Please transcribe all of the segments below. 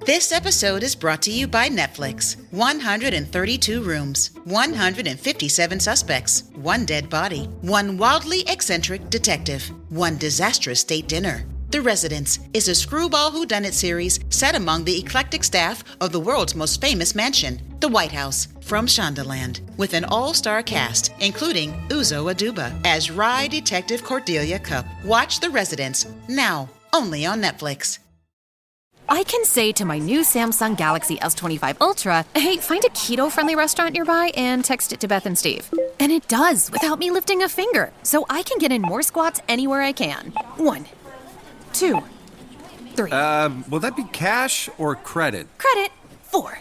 This episode is brought to you by Netflix. 132 rooms, 157 suspects, 1 dead body, 1 wildly eccentric detective, 1 disastrous state dinner. The Residence is a screwball whodunit series set among the eclectic staff of the world's most famous mansion, the White House, from Shondaland, with an all-star cast, including Uzo Aduba as Rye Detective Cordelia Cup. Watch The Residence, now, only on Netflix. I can say to my new Samsung Galaxy S25 Ultra, hey, find a keto-friendly restaurant nearby and text it to Beth and Steve. And it does, without me lifting a finger. So I can get in more squats anywhere I can. 1, 2, 3. Will that be cash or credit? Credit. 4.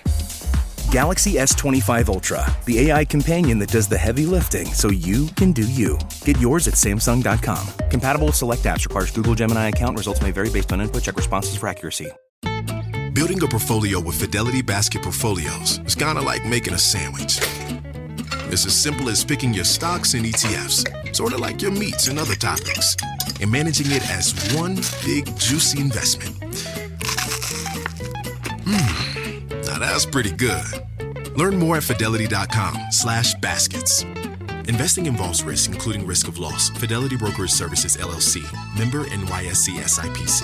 Galaxy S25 Ultra, the AI companion that does the heavy lifting so you can do you. Get yours at Samsung.com. Compatible with select apps. Requires Google Gemini account. Results may vary based on input. Check responses for accuracy. Building a portfolio with Fidelity Basket Portfolios is kind of like making a sandwich. It's as simple as picking your stocks and ETFs, sort of like your meats and other toppings, and managing it as one big, juicy investment. Now that's pretty good. Learn more at fidelity.com/baskets. Investing involves risk, including risk of loss. Fidelity Brokerage Services, LLC. Member NYSE SIPC.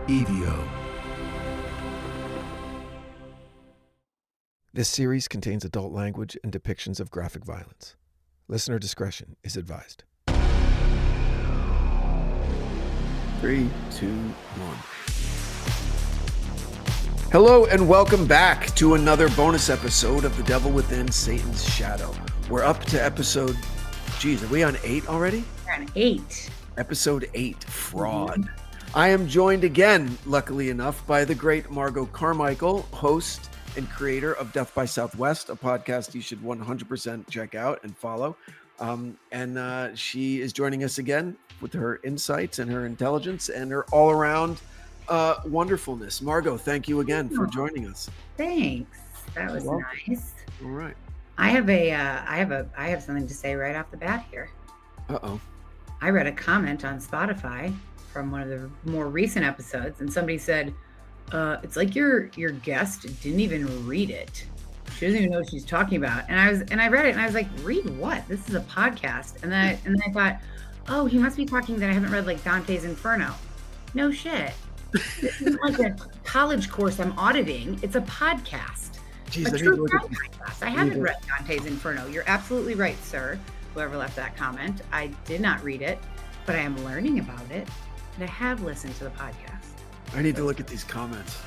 EVO. This series contains adult language and depictions of graphic violence. Listener discretion is advised. 3, 2, 1. Hello and welcome back to another bonus episode of The Devil Within Satan's Shadow. We're up to episode, are we on 8 already? We're on 8. Episode 8, Fraud. I am joined again, luckily enough, by the great Margot Carmichael, host and creator of Death by Southwest, a podcast you should 100% check out and follow. And she is joining us again with her insights and her intelligence and her all-around wonderfulness. Margot, thank you again for joining us. Thanks. That was nice. All right. I have something to say right off the bat here. Uh-oh. I read a comment on Spotify from one of the more recent episodes, and somebody said, it's like your guest didn't even read it. She doesn't even know what she's talking about. And I read it and I was like, read what? This is a podcast. And then I thought, oh, he must be talking that I haven't read like Dante's Inferno. No shit. This is like a college course I'm auditing. It's a podcast. Jeez, a true podcast. I haven't read Dante's Inferno. You're absolutely right, sir. Whoever left that comment. I did not read it, but I am learning about it. And I have listened to the podcast. I need to look at these comments.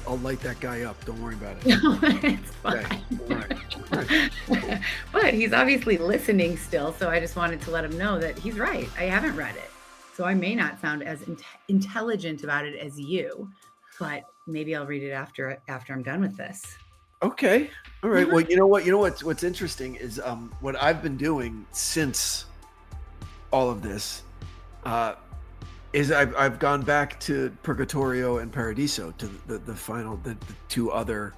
I'll light that guy up. Don't worry about it. No, it's fine. Okay. All right. But he's obviously listening still, so I just wanted to let him know that he's right. I haven't read it. So I may not sound as intelligent about it as you, but maybe I'll read it after I'm done with this. Okay. All right. Well, you know what's interesting is what I've been doing since all of this is I've gone back to Purgatorio and Paradiso, to the final, the 2 other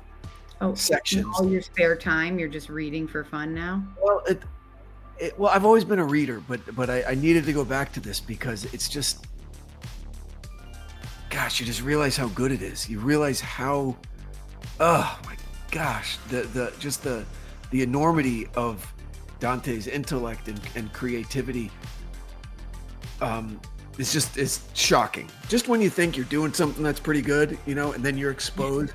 sections. All your spare time, you're just reading for fun now? Well, I've always been a reader, but I needed to go back to this because it's just, gosh, you just realize how good it is. You realize how, oh my gosh, the enormity of Dante's intellect and creativity. It's shocking. Just when you think you're doing something that's pretty good, and then you're exposed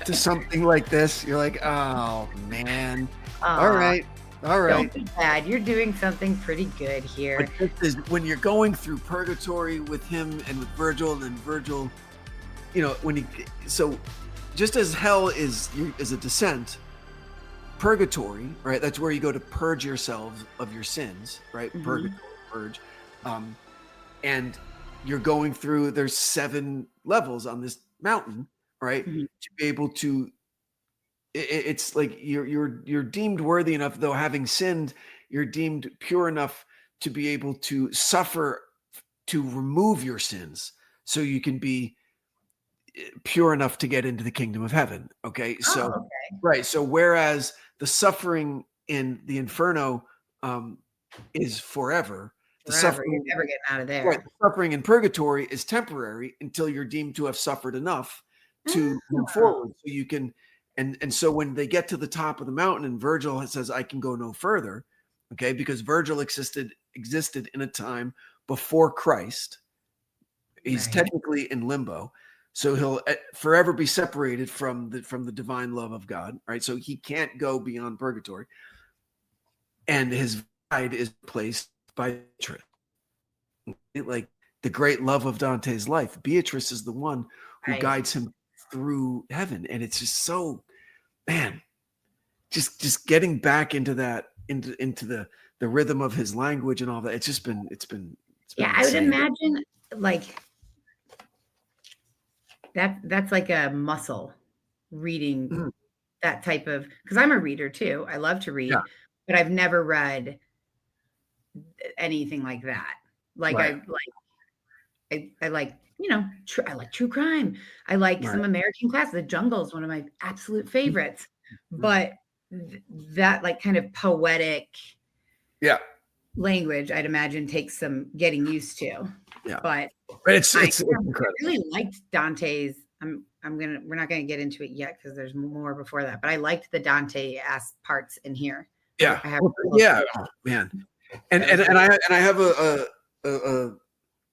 to something like this, you're like, oh man. All right. Don't be bad. You're doing something pretty good here. But this is when you're going through purgatory with him and with Virgil, and then Virgil, so just as hell is a descent, purgatory, right? That's where you go to purge yourselves of your sins, right? Mm-hmm. Purgatory, purge. And you're going through, there's 7 levels on this mountain, right? Mm-hmm. To be able to, it's like you're deemed worthy enough, though having sinned, you're deemed pure enough to be able to suffer to remove your sins so you can be pure enough to get into the kingdom of heaven. Okay. So, right. So whereas the suffering in the Inferno is forever, The Forever. suffering, You're never getting out of there. right, the suffering in purgatory is temporary until you're deemed to have suffered enough to move forward. So you can, and so when they get to the top of the mountain and Virgil says, I can go no further, okay, because Virgil existed in a time before Christ. He's Right. technically in limbo. So he'll forever be separated from the divine love of God, right? So he can't go beyond purgatory. And his bride is replaced by Beatrice. Like the great love of Dante's life. Beatrice is the one who Right. guides him through heaven. And it's just so, man, just getting back into that, into the rhythm of his language and all that. It's been Yeah, I would insane. imagine like that's like a muscle reading Mhm. that type of, because I'm a reader too. I love to read, Yeah. but I've never read anything like that. Like Right. I like, I like true crime. I like Right. some American classics. The Jungle is one of my absolute favorites. Mhm. But that like kind of poetic Yeah. language, I'd imagine takes some getting used to. Yeah. But It's I incredible. really liked Dante's. We're not gonna get into it yet because there's more before that. But I liked the Dante-ass parts in here. Yeah. I have Yeah. Oh, man. And I have a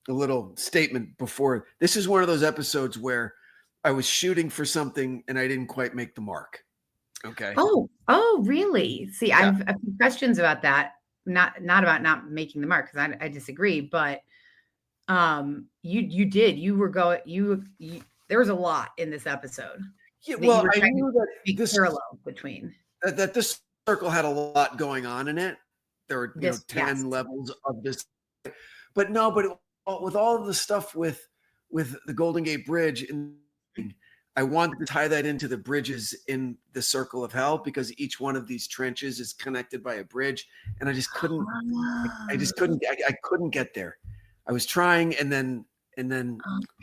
little statement before. This is one of those episodes where I was shooting for something and I didn't quite make the mark. Okay. Oh, really? See, Yeah. I have a few questions about that. Not about not making the mark, because I disagree, but you did. You were going. You there was a lot in this episode. Yeah. That you Well, were I trying knew to that make this parallel between that this circle had a lot going on in it. There were this. 10 Yes. levels of this, but no, but with all of the stuff with the Golden Gate Bridge, and I wanted to tie that into the bridges in the circle of hell, because each one of these trenches is connected by a bridge, and I just couldn't I couldn't get there. I was trying, and then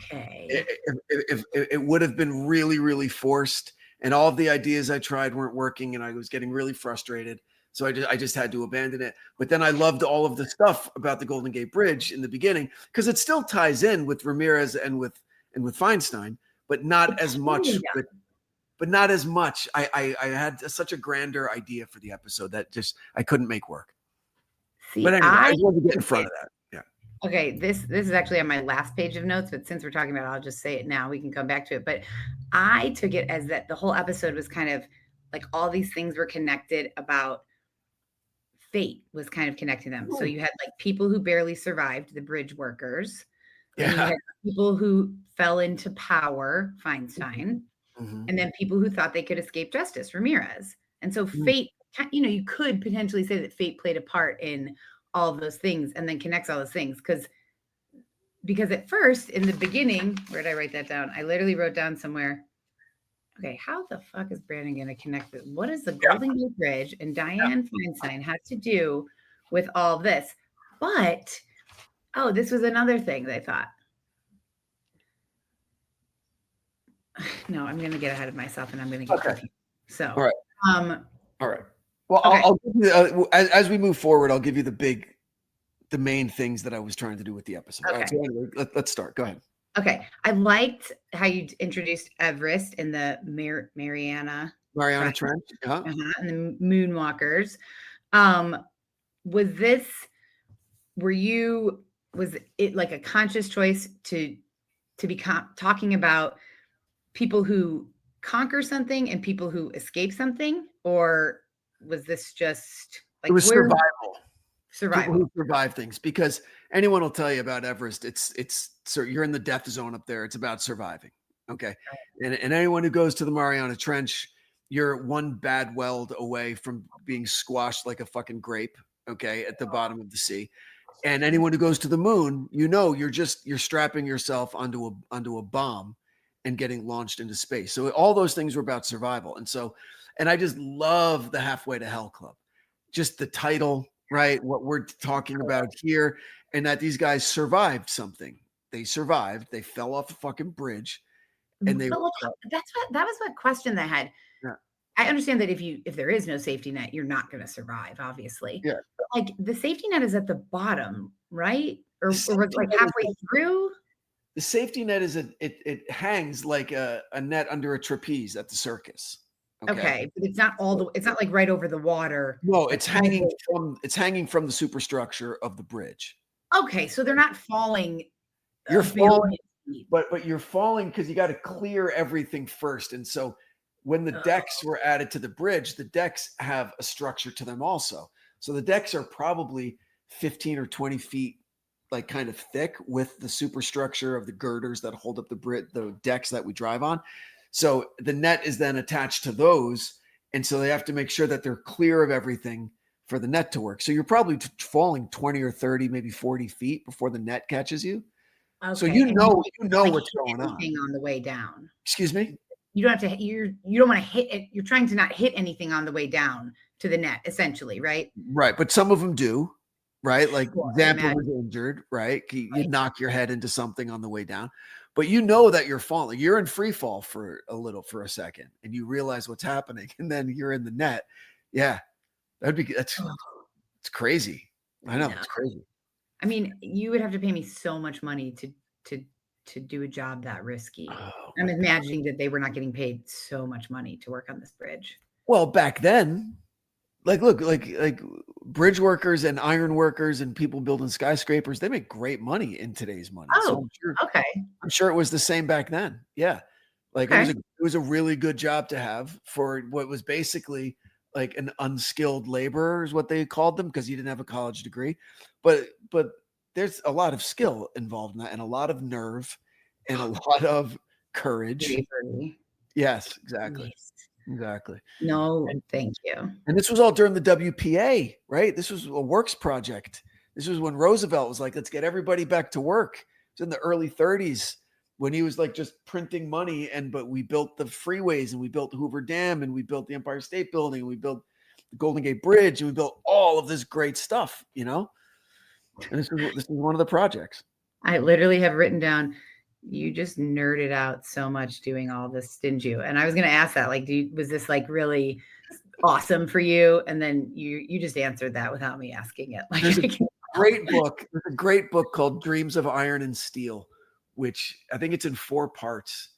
Okay. if it would have been really, really forced, and all of the ideas I tried weren't working, and I was getting really frustrated. So I just had to abandon it. But then I loved all of the stuff about the Golden Gate Bridge in the beginning, because it still ties in with Ramirez and with Feinstein, but not as much. But not as much. I had such a grander idea for the episode that just I couldn't make work. See, But anyway, I just wanted to get in front of that. Yeah. Okay, this is actually on my last page of notes, but since we're talking about it, I'll just say it now. We can come back to it. But I took it as that the whole episode was kind of like all these things were connected about fate was kind of connecting them. So you had like people who barely survived, the bridge workers. Then you had people who fell into power, Feinstein, Mhm. and then people who thought they could escape justice, Ramirez. And so fate, you could potentially say that fate played a part in all of those things and then connects all those things. Because at first, in the beginning, where did I write that down? I literally wrote down somewhere, okay, how the fuck is Brandon going to connect it? What is the Golden Gate Bridge and Diane Feinstein have to do with all this? But, this was another thing that I thought. No, I'm going to get ahead of myself and I'm going to get confused. So, All right. All right. Well, Okay. I'll give you, as we move forward, I'll give you the main things that I was trying to do with the episode. All right, Okay. so anyway, let's start. Go ahead. Okay. I liked how you introduced Everest in the Mariana Trench. Uh-huh. and the Moonwalkers. Was it like a conscious choice to be talking about people who conquer something and people who escape something, or was this just like It was survival. Survival. People who survive things, because anyone will tell you about Everest. So you're in the death zone up there. It's about surviving. Okay. And anyone who goes to the Mariana Trench, you're one bad weld away from being squashed like a fucking grape. Okay. At the bottom of the sea. And anyone who goes to the moon, you're strapping yourself onto a bomb and getting launched into space. So all those things were about survival. And I just love the Halfway to Hell Club. Just the title, right? What we're talking about here, and that these guys survived something. They survived. They fell off a fucking bridge, and they. But that was what question they had. Yeah. I understand that if there is no safety net, you're not going to survive, obviously. Yeah. But like the safety net is at the bottom, right? Or The was it safety like net is halfway through? The safety net is it hangs like a net under a trapeze at the circus. Okay. Okay, but it's not like right over the water. No, Like it's hanging from the superstructure of the bridge. okay, so they're not falling You're a falling, billion feet. but you're falling because you got to clear everything first. And so when the decks were added to the bridge, the decks have a structure to them also. So the decks are probably 15 or 20 feet, like kind of thick, with the superstructure of the girders that hold up the decks that we drive on. So the net is then attached to those. And so they have to make sure that they're clear of everything for the net to work. So you're probably falling 20 or 30, maybe 40 feet before the net catches you. So Okay, and you know like what's hit going on. anything on the way down. Excuse me? You don't have to you don't want to hit it. You're trying to not hit anything on the way down to the net, essentially, right? Right. But some of them do, right? Like Sure, I Zampa imagine. was injured, right? You Right. knock your head into something on the way down, but you know that you're falling. You're in free fall for a second, and you realize what's happening, and then you're in the net. Yeah, that's it's crazy. I know, No. it's crazy. I mean, you would have to pay me so much money to do a job that risky. Oh, I'm my God. imagining that they were not getting paid so much money to work on this bridge. Well, back then, look, like bridge workers and iron workers and people building skyscrapers, they make great money in today's money. So Oh, okay. I'm sure it was the same back then. Yeah. Like Okay. it was a really good job to have for what was basically like an unskilled laborer is what they called them, because you didn't have a college degree. But there's a lot of skill involved in that, and a lot of nerve and a lot of courage. Bravery. Yes, exactly. Yes. Exactly. No, thank you. And this was all during the WPA, right? This was a works project. This was when Roosevelt was like, let's get everybody back to work. It was in the early 30s when he was like just printing money. But we built the freeways, and we built the Hoover Dam, and we built the Empire State Building, and we built the Golden Gate Bridge, and we built all of this great stuff, And this is one of the projects. I literally have written down, you just nerded out so much doing all this, didn't you? And I was going to ask that, like, was this like really awesome for you? And then you just answered that without me asking it. Like, There's a great book called Dreams of Iron and Steel, which I think it's in 4 parts.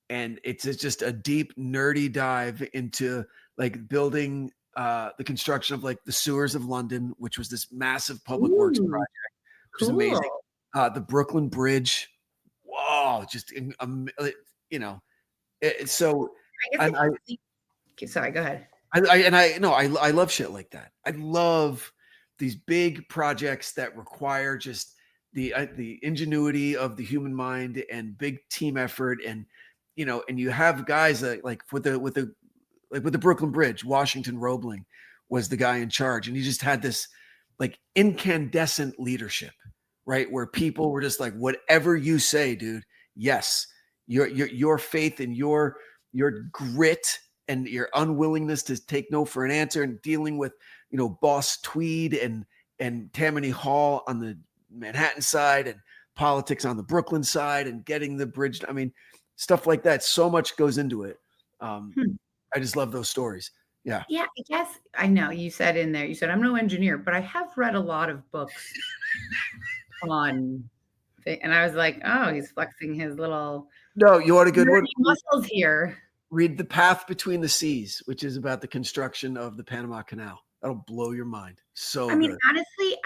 And it's just a deep, nerdy dive into like building the construction of like the sewers of London, which was this massive public works project, which is amazing. The Brooklyn Bridge. Whoa, just, so sorry, go ahead. I love shit like that. I love these big projects that require just the ingenuity of the human mind and big team effort, and you have guys like with the Brooklyn Bridge, Washington Roebling was the guy in charge, and he just had this like incandescent leadership, right? Where people were just like, whatever you say, dude, yes, your faith and your grit and your unwillingness to take no for an answer, and dealing with, Boss Tweed and Tammany Hall on the Manhattan side, and politics on the Brooklyn side, and getting the bridge. I mean, stuff like that. So much goes into it. I just love those stories. Yeah. Yeah, I guess I know you said in there, you said, I'm no engineer, but I have read a lot of books on, and I was like, oh, he's flexing his little No, you want a good one? muscles here. Read The Path Between the Seas, which is about the construction of the Panama Canal. That'll blow your mind. So I mean, good. honestly,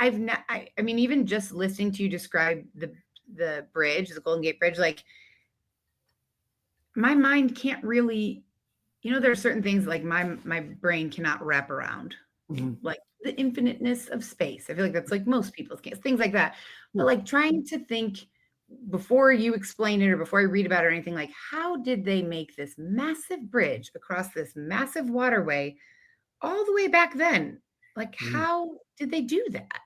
I mean, even just listening to you describe the bridge, the Golden Gate Bridge, like my mind can't really, there are certain things like my brain cannot wrap around, like the infiniteness of space. I feel like that's like most people's case, things like that. But like trying to think before you explain it or before I read about it or anything, like how did they make this massive bridge across this massive waterway all the way back then? Like, how did they do that?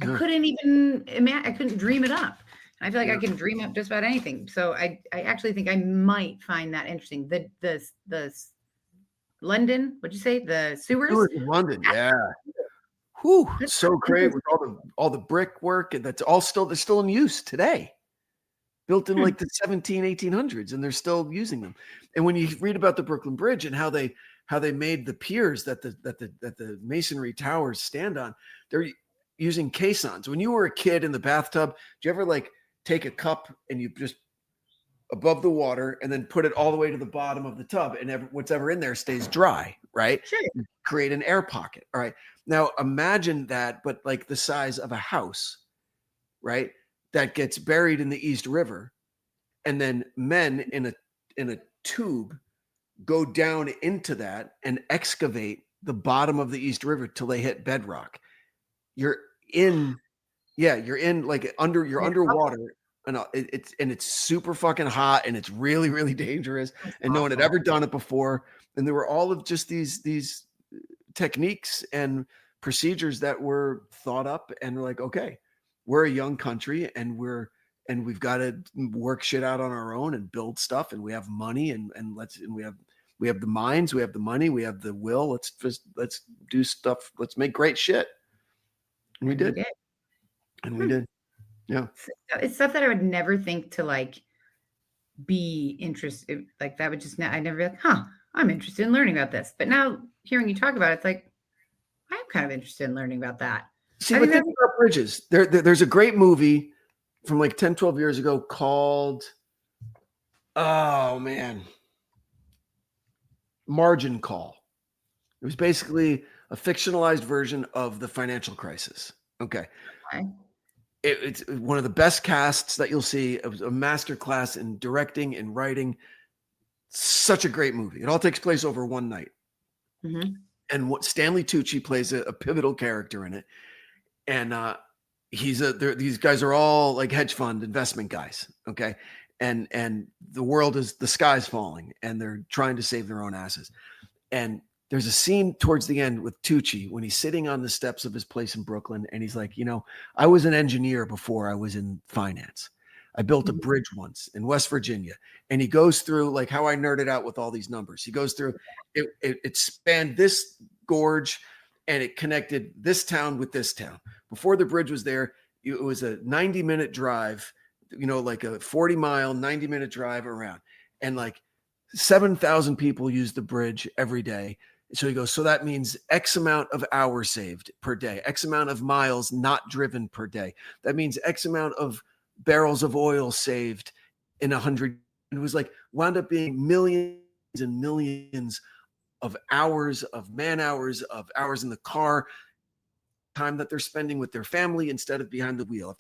I couldn't even imagine. I couldn't dream it up. I feel like I can dream up just about anything. So I actually think I might find that interesting. The London, what'd you say? The sewers? Sewers in London, yeah. Whew, so great with all the brickwork, and they're still in use today. Built in like the 1800s, and they're still using them. And when you read about the Brooklyn Bridge and how how they made the piers that the masonry towers stand on. They're using caissons. When you were a kid in the bathtub, did you ever like take a cup and you just above the water and then put it all the way to the bottom of the tub, and what's ever in there stays dry, right? Sure. Create an air pocket. All right. Now imagine that, but like the size of a house, right? That gets buried in the East River, and then men in a tube go down into that and excavate the bottom of the East River till they hit bedrock. You're in like underwater, and it's super fucking hot, and it's really, really dangerous. And no one had ever done it before. And there were all of just these techniques and procedures that were thought up, and we're like, okay, we're a young country, and we've got to work shit out on our own and build stuff, and we have money, and we have the minds, we have the money, we have the will. Let's do stuff. Let's make great shit. And we did. And we did. Yeah. It's stuff that I would never think to like be interested. Like that would just, I never be like, I'm interested in learning about this. But now hearing you talk about it, it's like, I'm kind of interested in learning about that. See, but think about bridges. There's a great movie from like 10, 12 years ago called, oh man, Margin Call. It was basically a fictionalized version of the financial crisis. Okay. It's one of the best casts that you'll see. It was a master class in directing and writing. Such a great movie. It all takes place over one night. Mm-hmm. And what Stanley Tucci plays a pivotal character in it. And these guys are all like hedge fund investment guys. Okay. And the sky's falling, and they're trying to save their own asses. And there's a scene towards the end with Tucci when he's sitting on the steps of his place in Brooklyn, and he's like, I was an engineer before I was in finance. I built a bridge once in West Virginia. And he goes through like how I nerded out with all these numbers. He goes through it spanned this gorge, and it connected this town with this town. Before the bridge was there, it was a 90-minute drive, like a 40-mile, 90-minute drive around. And like 7,000 people use the bridge every day. So he goes, so that means X amount of hours saved per day, X amount of miles not driven per day. That means X amount of barrels of oil saved in 100. It was like wound up being millions and millions of hours, of man hours, of hours in the car, time that they're spending with their family instead of behind the wheel.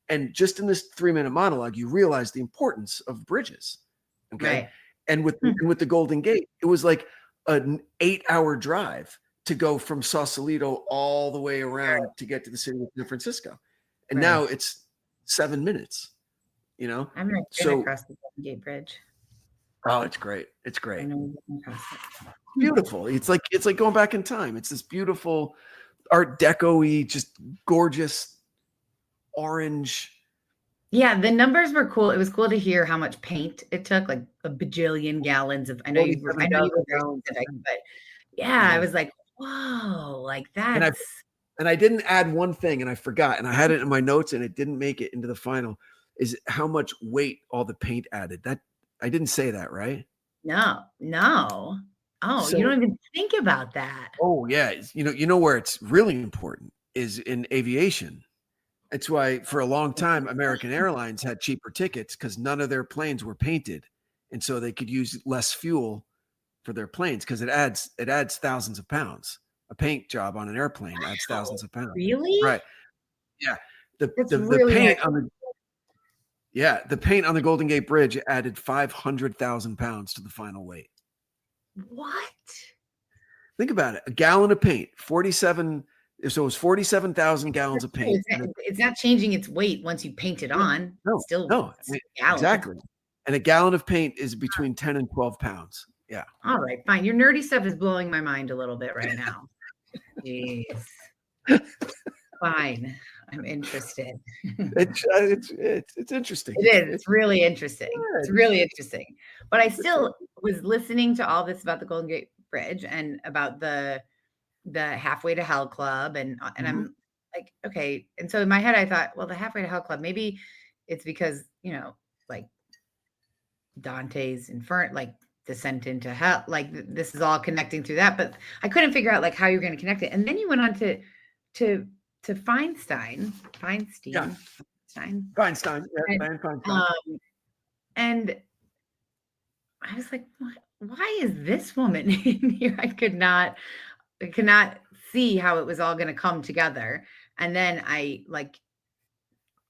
And just in this 3-minute monologue, you realize the importance of bridges. Okay. Right. And with the Golden Gate, it was like an 8-hour drive to go from Sausalito all the way around to get to the city of San Francisco. And now it's 7 minutes, I've never been across the Golden Gate Bridge. Oh, it's great. It's great. I know it. Beautiful. It's like going back in time. It's this beautiful Art Deco-y, just gorgeous orange. Yeah, the numbers were cool. It was cool to hear how much paint it took, like a bajillion gallons of. I know you were very specific, but yeah, I was like, whoa, like that's. And I didn't add one thing, and I forgot, and I had it in my notes, and it didn't make it into the final. Is how much weight all the paint added? That I didn't say that, right? No. Oh, so, you don't even think about that. Oh yeah, you know where it's really important is in aviation. That's why for a long time American Airlines had cheaper tickets because none of their planes were painted, and so they could use less fuel for their planes because it adds thousands of pounds. A paint job on an airplane adds thousands of pounds. Really? Right. Yeah. The paint the paint on the Golden Gate Bridge added 500,000 pounds to the final weight. What? Think about it. A gallon of paint, 47. So it was 47,000 gallons of paint. It's not changing its weight once you paint it on. No, exactly. And a gallon of paint is between 10 and 12 pounds. Yeah. All right, fine. Your nerdy stuff is blowing my mind a little bit right now. Jeez. Fine. I'm interested. It's interesting. It is. It's really interesting. It's really interesting. But I still was listening to all this about the Golden Gate Bridge and about the Halfway to Hell Club. And I'm like, okay. And so in my head, I thought, well, the Halfway to Hell Club, maybe it's because, like Dante's Inferno, like descent into hell. Like this is all connecting through that, but I couldn't figure out like how you're going to connect it. And then you went on to Feinstein. Yeah. And, Feinstein. Yeah, Dianne Feinstein. And I was like, why is this woman in here? I could not see how it was all going to come together. And then I like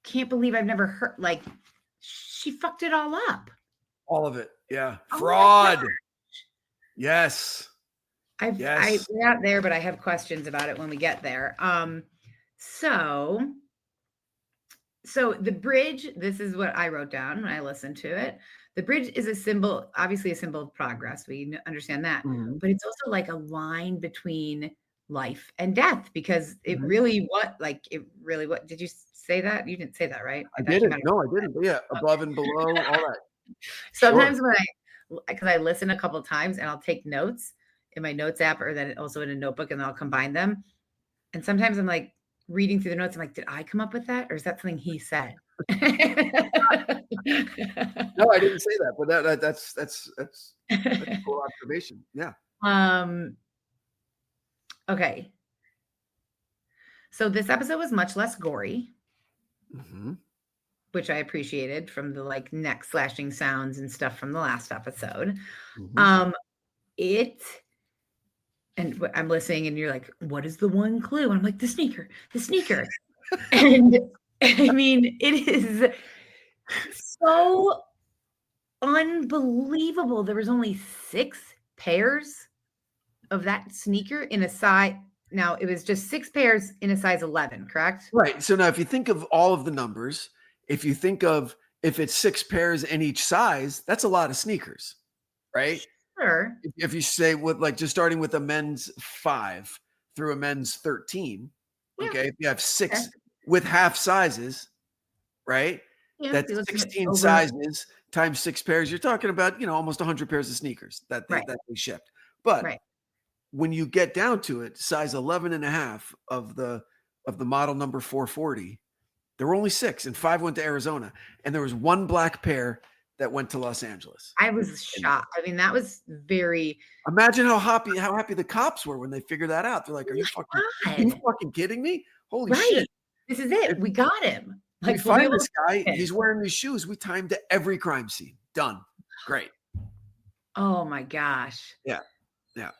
can't believe I've never heard like she fucked it all up. All of it. Yeah. Oh my Fraud. gosh. Yes. We're not there, but I have questions about it when we get there. So the bridge, this is what I wrote down when I listened to it. The bridge is a symbol, obviously a symbol of progress. We understand that, but it's also like a line between life and death because it really, what did you say that? You didn't say that, right? I didn't. No, I didn't. But yeah. Above and below, all that. Sometimes because I listen a couple of times and I'll take notes in my notes app or then also in a notebook and I'll combine them. And sometimes I'm like reading through the notes. I'm like, did I come up with that? Or is that something he said? No, I didn't say that, but that's a cool observation. Yeah. Okay. So this episode was much less gory, which I appreciated from the like neck slashing sounds and stuff from the last episode. And I'm listening and you're like, what is the one clue? And I'm like, the sneaker. And I mean, it is so unbelievable. There was only 6 pairs of that sneaker in a size. Now it was just 6 pairs in a size 11, correct? Right. So now if you think of all of the numbers, if you think of if it's 6 pairs in each size, that's a lot of sneakers, right? Sure. If you say with like just starting with a men's 5 through a men's 13, okay, if you have 6 with half sizes, right? Yeah, That's 16 sizes times 6 pairs. You're talking about, almost 100 pairs of sneakers that they shipped. But when you get down to it, size 11 and a half of the model number 440, there were only 6 and 5 went to Arizona. And there was 1 black pair that went to Los Angeles. I was shocked. I mean, that was very. Imagine how happy the cops were when they figured that out. They're like, are you fucking kidding me? Holy shit. This is it. We got him. Like, we find this guy. He's wearing these shoes. We tie him to every crime scene. Done. Great. Oh my gosh. Yeah. Yeah.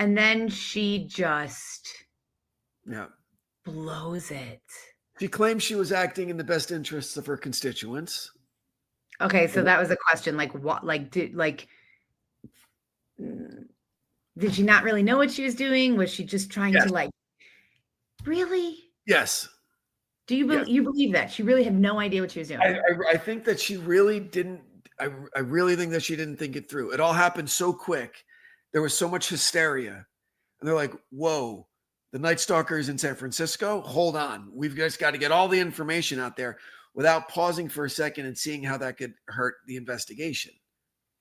And then she just blows it. She claims she was acting in the best interests of her constituents. Okay, so that was a question. Like, what? Like, did she not really know what she was doing? Was she just trying to like? Really? Yes. Do you believe that she really had no idea what she was doing? I think that she really didn't. I really think that she didn't think it through. It all happened so quick. There was so much hysteria, and they're like, "Whoa, the Night Stalker is in San Francisco. Hold on, we've just got to get all the information out there." Without pausing for a second and seeing how that could hurt the investigation.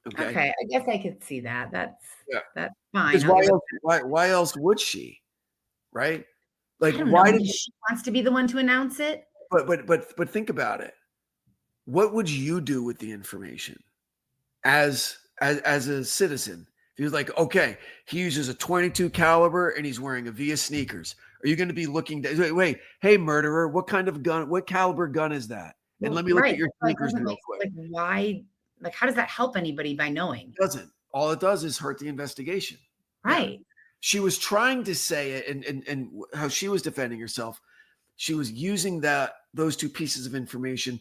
Okay. I guess I could see that. That's fine. Because why else would she? Right? Like, why did she wants to be the one to announce it? But think about it. What would you do with the information as a citizen? If he was like, okay, he uses a 22 caliber and he's wearing Avia sneakers. Are you going to be looking wait, hey, murderer, what kind of gun, what caliber gun is that? And let me look at your sneakers real quick. Like, why? Like, how does that help anybody by knowing? It doesn't. All it does is hurt the investigation. Right. She was trying to say it and how she was defending herself. She was using those 2 pieces of information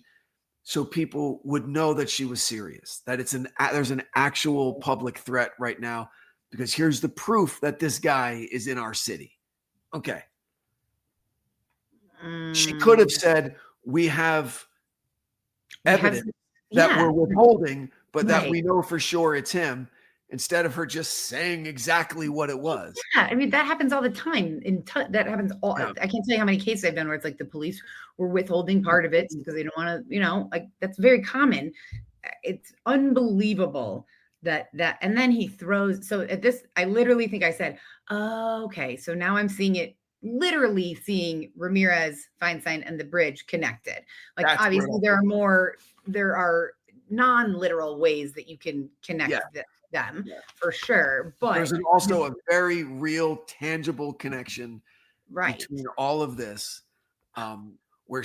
so people would know that she was serious, that there's an actual public threat right now, because here's the proof that this guy is in our city. Okay. She could have said, we have evidence that we're withholding, but that we know for sure it's him, instead of her just saying exactly what it was. Yeah, I mean, that happens all the time. That happens all. Yeah. I can't tell you how many cases I've done where it's like the police were withholding part of it because they don't want to, like that's very common. It's unbelievable that, and then he throws. So at this, I literally think I said, oh, okay. So now I'm literally seeing Ramirez, Feinstein, and the bridge connected. Like, that's obviously there are non-literal ways that you can connect them for sure. But there's also a very real, tangible connection between all of this, where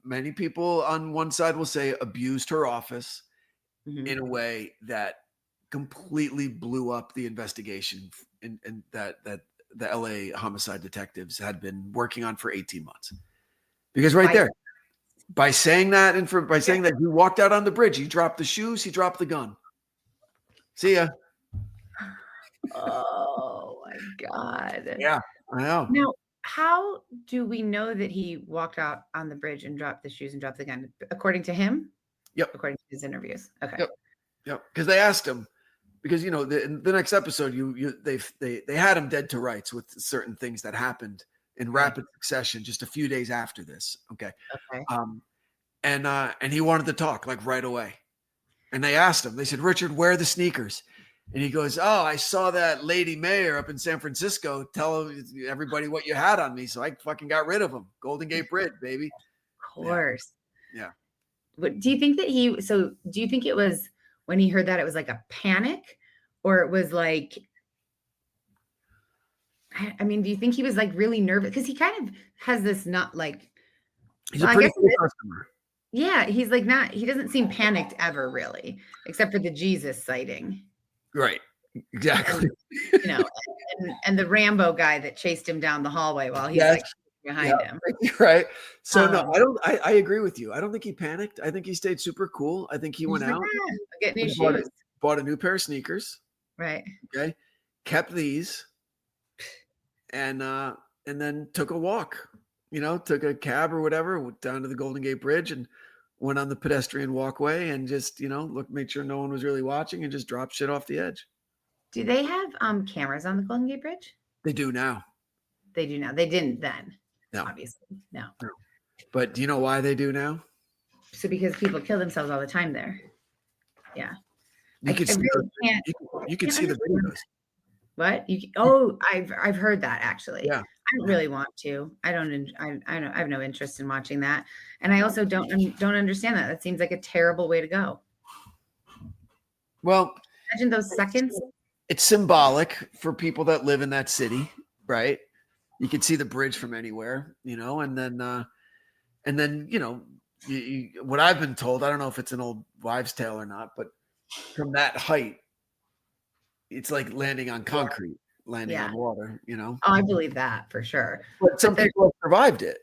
many people on one side will say abused her office in a way that completely blew up the investigation and that the LA homicide detectives had been working on for 18 months. Because there, by saying that by saying that he walked out on the bridge, he dropped the shoes, he dropped the gun. See ya. Oh my God. Yeah, I know. Now, how do we know that he walked out on the bridge and dropped the shoes and dropped the gun? According to him? Yep. According to his interviews. Okay. Yep. Because they asked him, because in the next episode, they had him dead to rights with certain things that happened in rapid succession just a few days after this. Okay. And he wanted to talk like right away. And they asked him, they said, Richard, where are the sneakers? And he goes, oh, I saw that lady mayor up in San Francisco tell everybody what you had on me. So I fucking got rid of them. Golden Gate Bridge, baby. Of course. Yeah. But do you think that do you think it was when he heard that it was like a panic, or it was like, I mean, do you think he was like really nervous? Because he kind of has this not like, he's a pretty cool customer. Yeah. He's like he doesn't seem panicked ever really, except for the Jesus sighting. Right. Exactly. And the Rambo guy that chased him down the hallway while he's like behind him. Right. So I agree with you. I don't think he panicked. I think he stayed super cool. I think he went out, get new shoes, bought a new pair of sneakers. Right. Okay. Kept these and then took a walk, took a cab or whatever, went down to the Golden Gate Bridge and went on the pedestrian walkway and just, made sure no one was really watching and just dropped shit off the edge. Do they have cameras on the Golden Gate Bridge? They do now. They do now. They didn't then. No. Obviously. No. But do you know why they do now? So because people kill themselves all the time there. Yeah. You can see the videos. What? I've heard that actually. Yeah. I don't really want to. I have no interest in watching that. And I also don't understand that. That seems like a terrible way to go. Well, imagine those seconds. It's symbolic for people that live in that city, right? You can see the bridge from anywhere, and then what I've been told, I don't know if it's an old wives' tale or not, but from that height, it's like landing on concrete. Landing on water, Oh, I believe that for sure. But some people have survived it.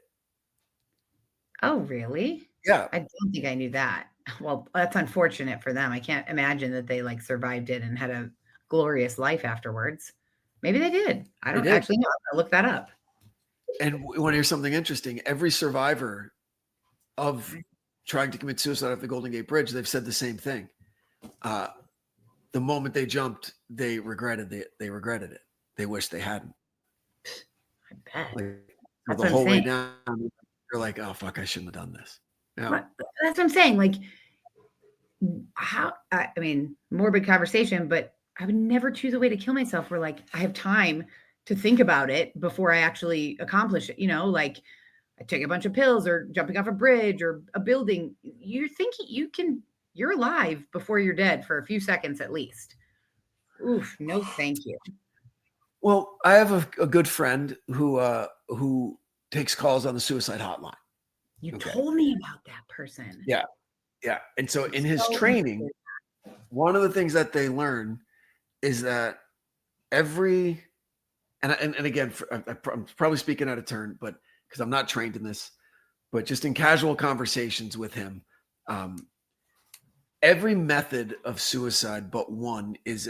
Oh, really? Yeah. I don't think I knew that. Well, that's unfortunate for them. I can't imagine that they survived it and had a glorious life afterwards. Maybe they did. I don't actually know. I'll look that up. And we want to hear something interesting. Every survivor of trying to commit suicide at the Golden Gate Bridge, they've said the same thing. The moment they jumped, they regretted it. They wish they hadn't. I bet. That's the whole way down, you're like, oh, fuck, I shouldn't have done this. Yeah. That's what I'm saying. Morbid conversation, but I would never choose a way to kill myself where I have time to think about it before I actually accomplish it. I take a bunch of pills or jumping off a bridge or a building. You're thinking you're alive before you're dead for a few seconds at least. Oof, no, thank you. Well, I have a good friend who takes calls on the suicide hotline. You told me about that person. Yeah. Yeah. And so in his training, one of the things that they learn is that and again, I'm probably speaking out of turn, but because I'm not trained in this, but just in casual conversations with him, every method of suicide but one is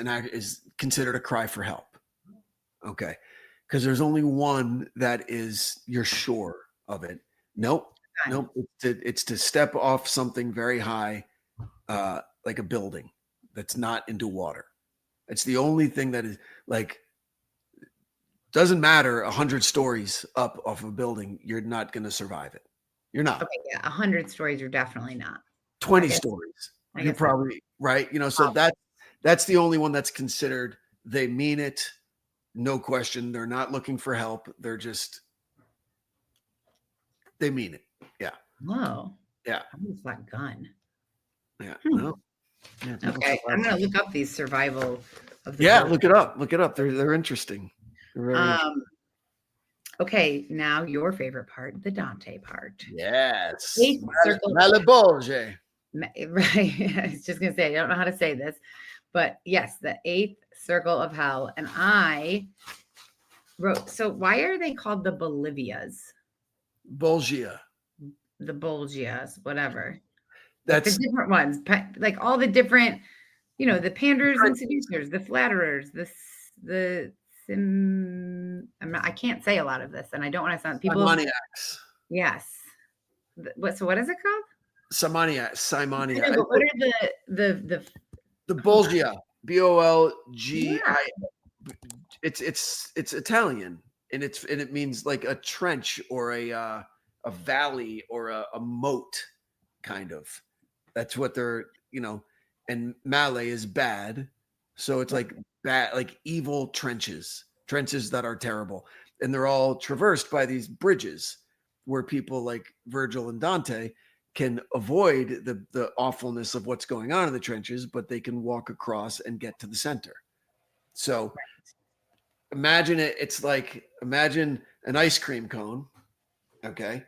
considered a cry for help. Okay. Because there's only one that is you're sure of it. Nope. It's to step off something very high, like a building that's not into water. It's the only thing that is doesn't matter 100 stories up off a building. You're not going to survive it. You're not. Okay, yeah, 100 stories. You're definitely not. 20 stories. You're probably right. So that's the only one that's considered. They mean it. No question. They're not looking for help. They mean it. Yeah. Whoa. Yeah. I almost got gun. Yeah. Yeah, people Okay, I'm survive. gonna look up these survival of the Yeah, fittest. look it up. Look it up. They're interesting. They're very interesting. Okay, now your favorite part, the Dante part. Yes. Eighth circle. Malebolge. Right. I was just gonna say, I don't know how to say this, but yes, the eighth circle of hell. And I wrote, so why are they called the Bolivias? Bolgia. The Bolgias, whatever. That's The different ones, like all the different, the panders and seducers, the flatterers, I can't say a lot of this, and I don't want to sound people. Simoniacs. Yes. So what is it called? Simoniac. But what are The Bolgia. Bolgi. Yeah. It's Italian, and it means like a trench or a valley or a moat, kind of. That's what they're, and male is bad, so it's like bad, like evil trenches that are terrible, and they're all traversed by these bridges where people like Virgil and Dante can avoid the awfulness of what's going on in the trenches, but they can walk across and get to the center. So imagine it. It's like, imagine an ice cream cone. Okay.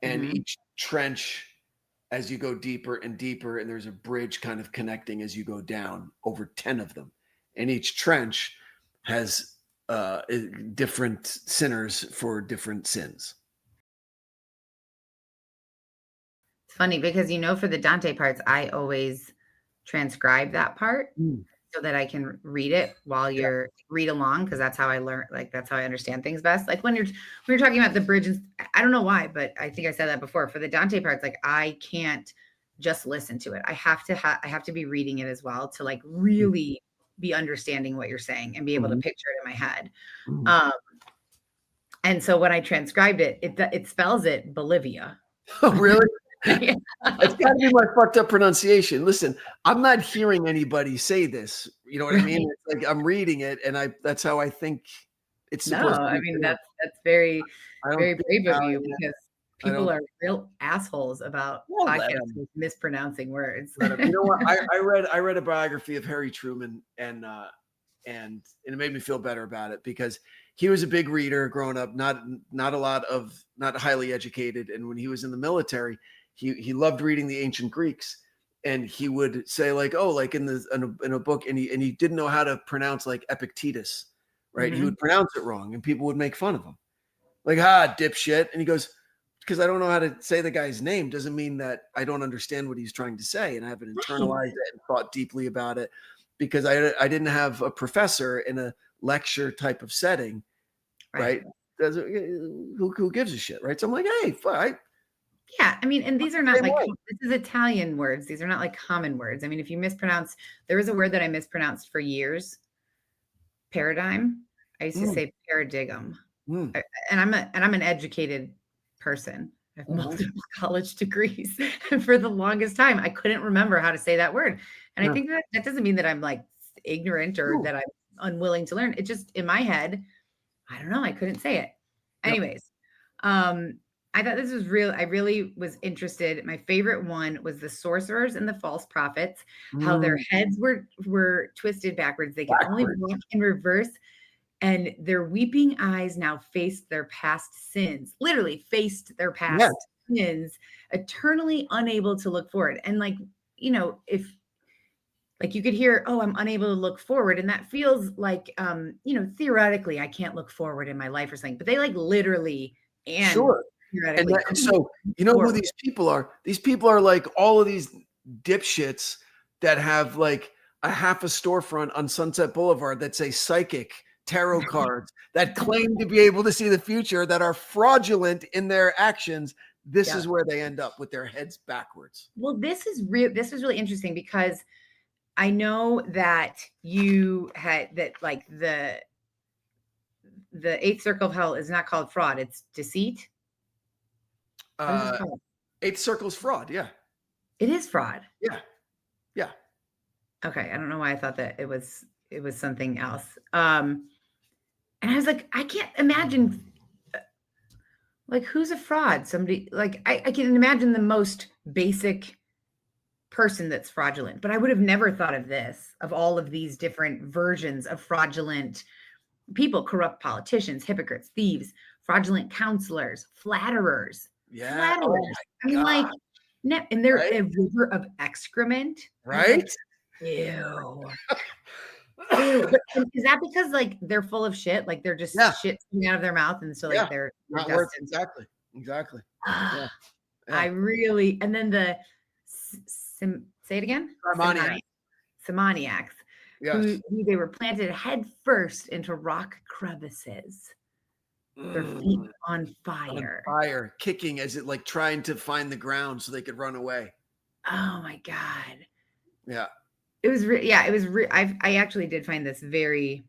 And each trench, as you go deeper and deeper, and there's a bridge kind of connecting as you go down, over 10 of them. And each trench has different sinners for different sins. It's funny because, for the Dante parts, I always transcribe that part so that I can read it while you're read along, because that's how I learn. Like, that's how I understand things best. Like when you're talking about the bridge, and I don't know why, but I think I said that before. For the Dante parts, like I can't just listen to it. I have to be reading it as well to like really be understanding what you're saying and be able to picture it in my head. And so when I transcribed it, it spells it Bolivia. Oh, really? It's got to be my fucked up pronunciation. Listen, I'm not hearing anybody say this. You know what I mean? It's like I'm reading it, and that's how I think it's supposed to be. I mean, that's very, very brave of you, because people are real assholes about podcasts with mispronouncing words. You know what? I read a biography of Harry Truman, and it made me feel better about it, because he was a big reader growing up, not highly educated, and when he was in the military, he loved reading the ancient Greeks, and he would say like, oh, like in a book, and he didn't know how to pronounce like Epictetus, right? He would pronounce it wrong, and people would make fun of him, like, dipshit. And he goes, because I don't know how to say the guy's name doesn't mean that I don't understand what he's trying to say, and I haven't internalized it and thought deeply about it, because I didn't have a professor in a lecture type of setting, right? Who gives a shit, right? So I'm like, hey, yeah, I mean, and these are not like, this is Italian words. These are not like common words. I mean, if you mispronounce, there was a word that I mispronounced for years. Paradigm. I used to say paradigm. And I'm an educated person. I have multiple college degrees. And for the longest time, I couldn't remember how to say that word. And I think that doesn't mean that I'm like ignorant or that I'm unwilling to learn. It just, in my head, I don't know, I couldn't say it. Anyways, I thought this was real. I really was interested. My favorite one was the sorcerers and the false prophets, how their heads were twisted backwards. They could only walk in reverse, and their weeping eyes now faced their past sins, literally faced their past sins, eternally unable to look forward. And like, if like you could hear, oh, I'm unable to look forward. And that feels like, theoretically, I can't look forward in my life or something, but they like literally theoretically. And so, who these people are? These people are like all of these dipshits that have like a half a storefront on Sunset Boulevard that say psychic tarot cards that claim to be able to see the future, that are fraudulent in their actions. This is where they end up, with their heads backwards. Well, this was really interesting, because I know that you had that, like the eighth circle of hell is not called fraud, it's deceit. Eighth circle's fraud. Yeah. It is fraud. Yeah. Yeah. Okay. I don't know why I thought that it was something else. And I was like, I can't imagine, like, who's a fraud? Somebody like, I can imagine the most basic person that's fraudulent, but I would have never thought of this, of all of these different versions of fraudulent people, corrupt politicians, hypocrites, thieves, fraudulent counselors, flatterers, Yeah. flatterers. Oh I mean, my like, God. and they're Right? a river of excrement. I was Right? like, ew. Ew. But is that because like they're full of shit? Like they're just Yeah. shit coming out of their mouth, and so Yeah. like they're Not worth destined. exactly. Ah, Yeah. I really, and then the say it again, Harmoniac. Simoniacs, Yes. who they were planted head first into rock crevices, their feet on fire. Fire, kicking as it like trying to find the ground so they could run away. Oh my God. Yeah. It was it was I actually did find this very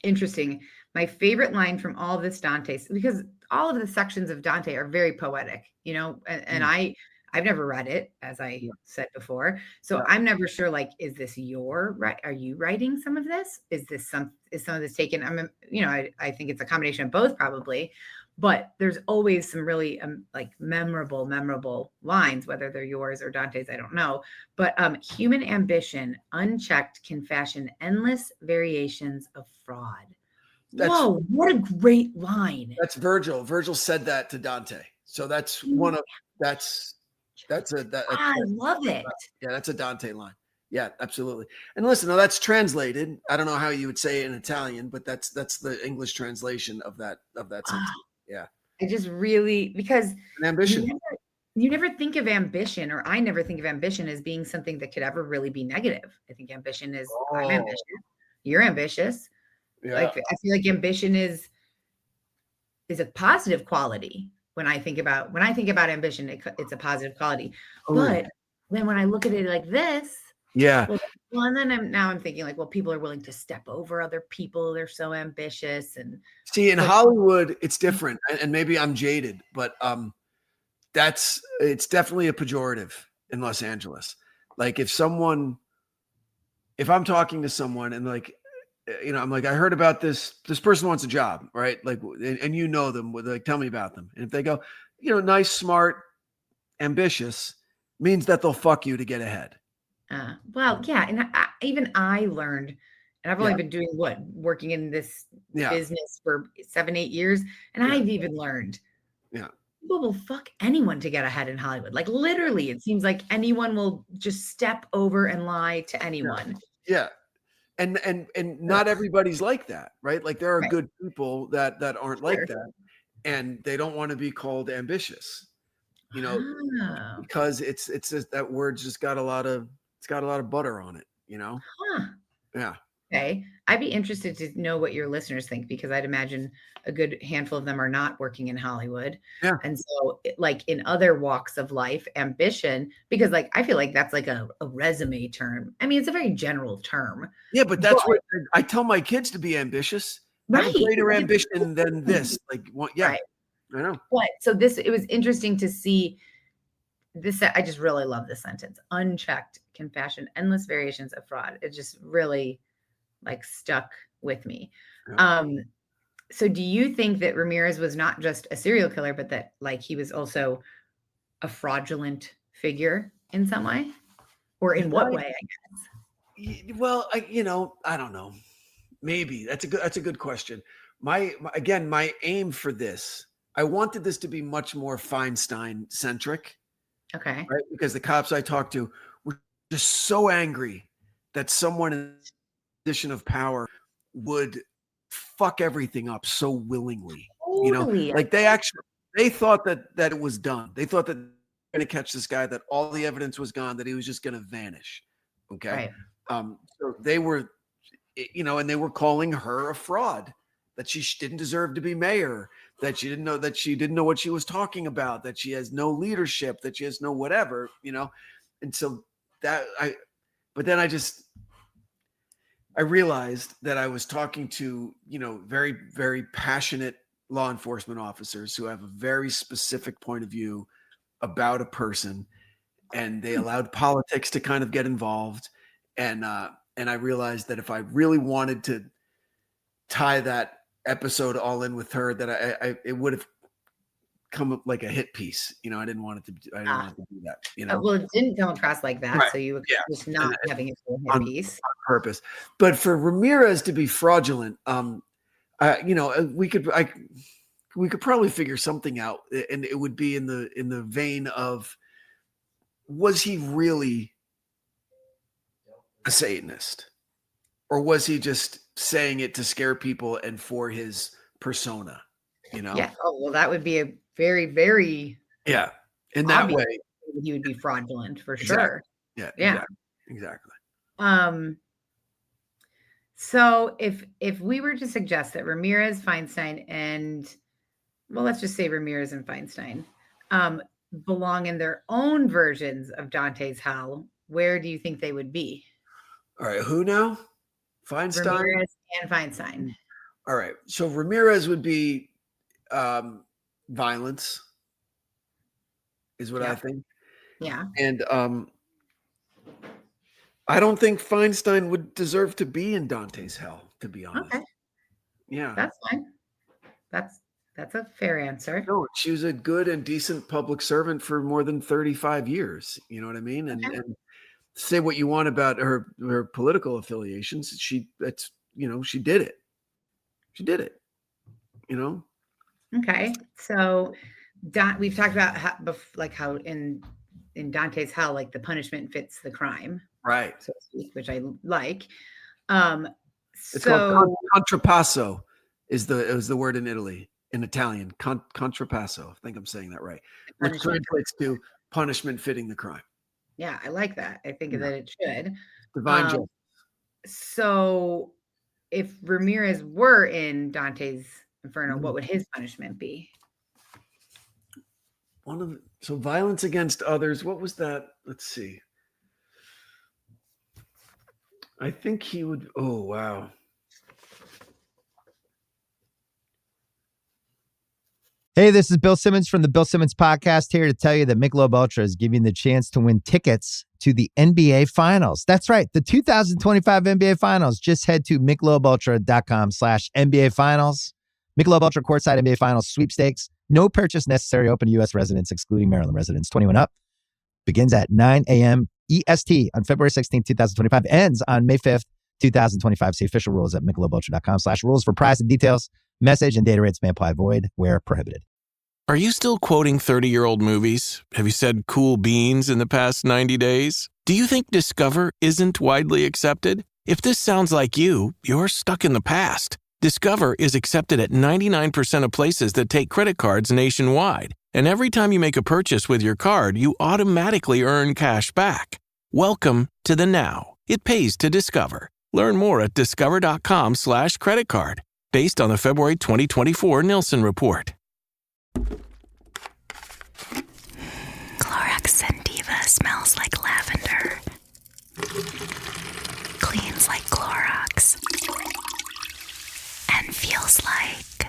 interesting. My favorite line from all of this Dante's, because all of the sections of Dante are very poetic, you know, and I've never read it, as I said before. So Yeah. I'm never sure, like, is this your right? Are you writing some of this? Is some of this taken? I think it's a combination of both probably, but there's always some really like memorable lines, whether they're yours or Dante's, I don't know. But human ambition, unchecked, can fashion endless variations of fraud. Whoa, what a great line. That's Virgil. Virgil said that to Dante. So that's one of I love it. Yeah, that's a Dante line. Yeah, absolutely. And listen, now that's translated. I don't know how you would say it in Italian, but that's the English translation of that sentence. Yeah. I just really, because An ambition. you never think of ambition, or I never think of ambition as being something that could ever really be negative. I think ambition is I'm ambitious. You're ambitious. Yeah. Like I feel like ambition is a positive quality. When I think about ambition, it's a positive quality. But then when I look at it like this, well, and then I'm thinking like, well, people are willing to step over other people. They're so ambitious. And see, in Hollywood, it's different. And maybe I'm jaded, but it's definitely a pejorative in Los Angeles. Like if I'm talking to someone and like, you know, I'm like, I heard about this person wants a job, right? Like, and you know them, like, tell me about them. And if they go, you know, nice, smart, ambitious, means that they'll fuck you to get ahead. Well, yeah. And I learned, and I've only been doing working in this business for 7-8 years. And I've even learned, people will fuck anyone to get ahead in Hollywood. Like literally, it seems like anyone will just step over and lie to anyone. Yeah. And not everybody's like that, right? Like there are good people that aren't like that, and they don't want to be called ambitious, you know, because it's just, that word's just got a lot of butter on it, you know? Yeah. Okay. I'd be interested to know what your listeners think, because I'd imagine a good handful of them are not working in Hollywood. Yeah. And so like in other walks of life, ambition, because like, I feel like that's like a resume term. I mean, it's a very general term. Yeah, but that's what I tell my kids to be ambitious. Have a greater ambition than this. Like, I know. But so it was interesting to see this. I just really love this sentence. Unchecked can fashion endless variations of fraud. It just really like stuck with me. So do you think that Ramirez was not just a serial killer, but that like he was also a fraudulent figure in some way? Or in what way, I guess? Well, I don't know. Maybe that's a good question. My aim for this, I wanted this to be much more Feinstein centric. Okay. Right? Because the cops I talked to were just so angry that someone in position of power would fuck everything up so willingly. Totally. You know, like they thought that it was done. They thought that they were going to catch this guy, that all the evidence was gone, that he was just going to vanish. Okay. Right. So they were, you know, and they were calling her a fraud, that she didn't deserve to be mayor, that she didn't know what she was talking about, that she has no leadership, that she has no whatever, you know. And so but then I realized that I was talking to, you know, very, very passionate law enforcement officers who have a very specific point of view about a person, and they allowed politics to kind of get involved. And I realized that if I really wanted to tie that episode all in with her, that it would have come up like a hit piece. I didn't want it to. I didn't want it to do that. Well, it didn't come across like that, Right. so you were Yeah. just not having it for a hit piece on purpose. But for Ramirez to be fraudulent, we could probably figure something out, and it would be in the vein of, was he really a Satanist, or was he just saying it to scare people and for his persona? Yeah. Oh, well, that would be a very, very in that way he would be fraudulent for Exactly. sure. Yeah. Exactly. So if we were to suggest that Ramirez, Feinstein, and let's just say Ramirez and Feinstein belong in their own versions of Dante's Hell, where do you think they would be? All right, who now? Feinstein? Ramirez and Feinstein. All right, so Ramirez would be violence, is what I think. Yeah. And I don't think Feinstein would deserve to be in Dante's Hell, to be honest. Okay. Yeah. That's fine. That's a fair answer. No, she was a good and decent public servant for more than 35 years. You know what I mean? And say what you want about her political affiliations. She did it. She did it. Okay. So we've talked about how in Dante's Hell, like the punishment fits the crime. Right. So to speak, which I like. It's called contrapasso is the word in Italy, in Italian. Contrapasso. I think I'm saying that right. Which translates to punishment fitting the crime. Yeah, I like that. I think that it should. Divine justice. So if Ramirez were in Dante's Inferno, what would his punishment be? So violence against others. What was that? Let's see. I think he would. Oh, wow. Hey, this is Bill Simmons from the Bill Simmons Podcast, here to tell you that Michelob Ultra is giving you the chance to win tickets to the NBA Finals. That's right, the 2025 NBA Finals. Just head to MichelobUltra.com/NBA Finals. Michelob Ultra Courtside NBA Finals Sweepstakes. No purchase necessary. Open to U.S. residents, excluding Maryland residents. 21 up. Begins at 9 a.m. EST on February 16th, 2025. Ends on May 5th, 2025. See official rules at MichelobUltra.com/rules for price and details. Message and data rates may apply. Void where prohibited. Are you still quoting 30-year-old movies? Have you said cool beans in the past 90 days? Do you think Discover isn't widely accepted? If this sounds like you, you're stuck in the past. Discover is accepted at 99% of places that take credit cards nationwide. And every time you make a purchase with your card, you automatically earn cash back. Welcome to the now. It pays to Discover. Learn more at discover.com/credit card. Based on the February 2024 Nielsen report. Clorox Sentiva smells like lavender. Cleans like Clorox. And feels like...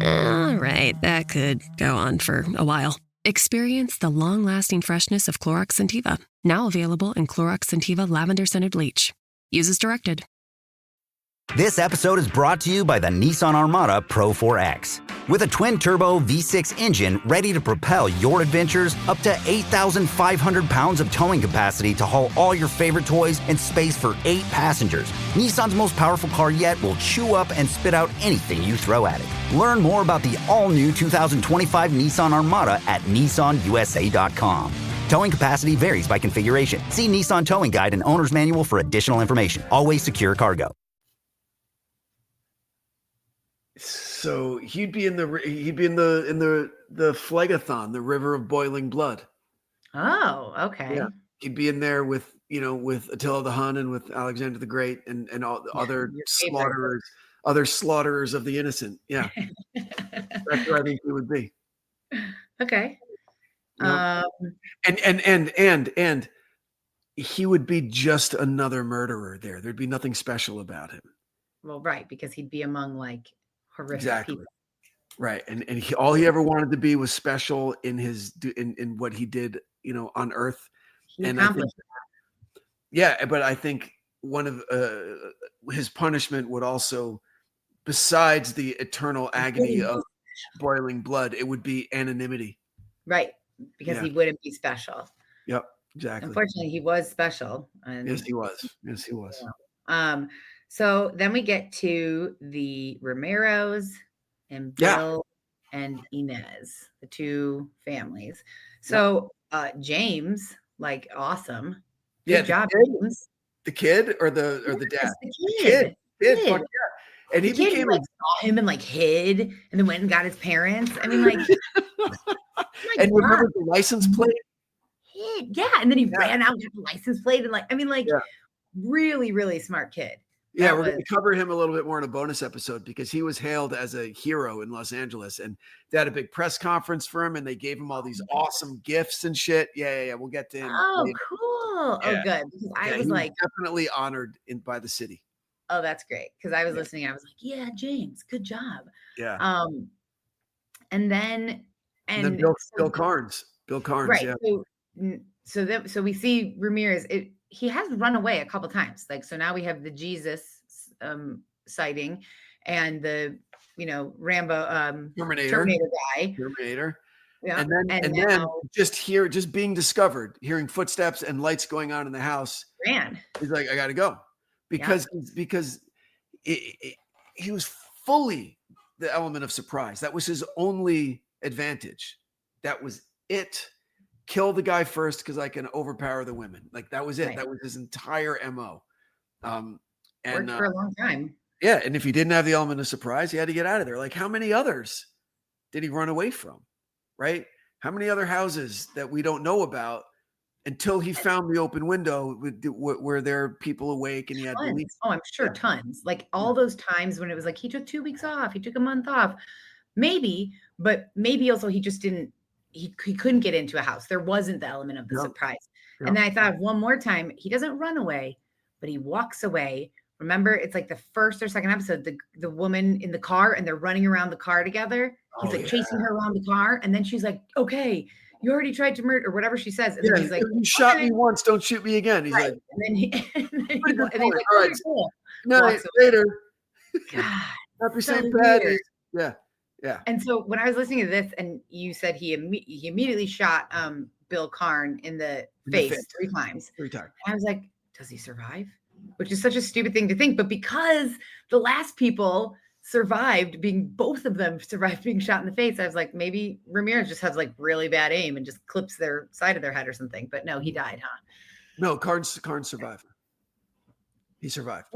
All right, that could go on for a while. Experience the long-lasting freshness of Clorox Sentiva. Now available in Clorox Sentiva Lavender Scented Bleach. Use as directed. This episode is brought to you by the Nissan Armada Pro 4X. With a twin-turbo V6 engine ready to propel your adventures, up to 8,500 pounds of towing capacity to haul all your favorite toys, and space for 8 passengers, Nissan's most powerful car yet will chew up and spit out anything you throw at it. Learn more about the all-new 2025 Nissan Armada at nissanusa.com. Towing capacity varies by configuration. See Nissan Towing Guide and Owner's Manual for additional information. Always secure cargo. So he'd be in the phlegathon, the river of boiling blood. Oh, okay. Yeah, he'd be in there with Attila the Hun and with Alexander the Great and all the other slaughterers of the innocent. Yeah, that's where I think he would be. Okay. Yeah. And he would be just another murderer there. There'd be nothing special about him. Well, right, because he'd be among like horrific people. Right. And all he ever wanted to be was special in what he did, on Earth. He accomplished that. Yeah, but I think one of his punishment would also, besides the eternal agony of boiling blood, it would be anonymity. Right. Because he wouldn't be special. Yep, exactly. Unfortunately, he was special. And yes, he was. Yes, he was. So then we get to the Romeros and Bill and Inez, the two families. So James, like, awesome. Good job, James. The kid or the dad? The kid. Fuck yeah. And he became like saw him and like hid and then went and got his parents. I mean, like, and remember the license plate? Yeah. And then he ran out with the license plate and like, I mean, like, really, really smart kid. Yeah, we're going to cover him a little bit more in a bonus episode because he was hailed as a hero in Los Angeles, and they had a big press conference for him, and they gave him all these awesome gifts and shit. Yeah. We'll get to him. Oh, later. Cool. Yeah. Oh, good. Because I was like, definitely honored by the city. Oh, that's great. Because I was listening. I was like, yeah, James, good job. Yeah. And then Bill Carnes. Right. Yeah. So we see Ramirez. He has run away a couple times. Like, so now we have the Jesus sighting and the, Rambo Terminator guy. Terminator. Yeah. And then just being discovered, hearing footsteps and lights going on in the house. Ran. He's like, I got to go. Because he was fully the element of surprise. That was his only advantage. That was it. Kill the guy first because I can overpower the women. Like, that was it. Right. That was his entire MO. Worked for a long time. Yeah, and if he didn't have the element of surprise, he had to get out of there. Like, how many others did he run away from? Right? How many other houses that we don't know about until he found the open window where there are people awake and he had to leave? Oh, I'm sure tons. Like all those times when it was like he took 2 weeks off, he took a month off, maybe, but maybe also he just didn't. He couldn't get into a house. There wasn't the element of the surprise. And then I thought of one more time, he doesn't run away, but he walks away. Remember, it's like the first or second episode, the woman in the car and they're running around the car together. He's chasing her around the car. And then she's like, okay, you already tried to murder, or whatever she says. And then he's like, you shot me once, don't shoot me again. He's like, and then he's like, all right, no, later. God, happy St. Patrick's. Yeah. And so when I was listening to this, and you said he immediately shot Bill Carn in the face 3 times. 3 times. And I was like, does he survive? Which is such a stupid thing to think, but because the last people both of them survived being shot in the face, I was like, maybe Ramirez just has like really bad aim and just clips their side of their head or something. But no, he died, huh? No, Carn survived. He survived.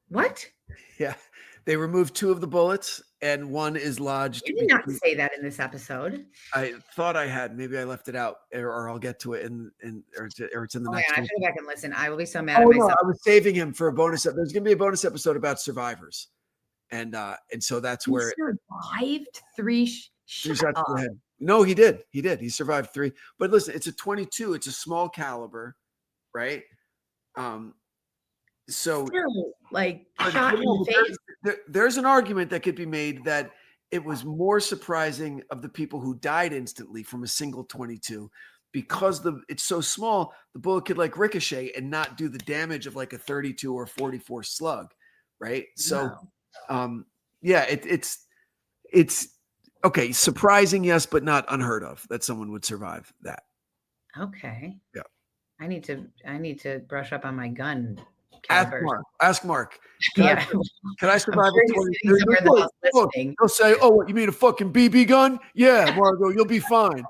What? Yeah. They removed 2 of the bullets and 1 is lodged. You did not say that in this episode. I thought I had. Maybe I left it out, or I'll get to it or it's in the next one. I should go back and listen. I will be so mad at myself. No, I was saving him for a bonus. There's going to be a bonus episode about survivors. And so that's where survived 3 shots. No, he did. He survived 3. But listen, it's a 22. It's a small caliber, right? So still, like shot in the face. There's an argument that could be made that it was more surprising of the people who died instantly from a single 22 because it's so small. The bullet could like ricochet and not do the damage of like a 32 or 44 slug, right? So, it's okay. Surprising, yes, but not unheard of that someone would survive that. Okay. Yeah. I need to brush up on my gun. Ask Mark. Can I survive a 22? He'll say, "Oh, what, you mean a fucking BB gun?" Yeah, Margot, you'll be fine.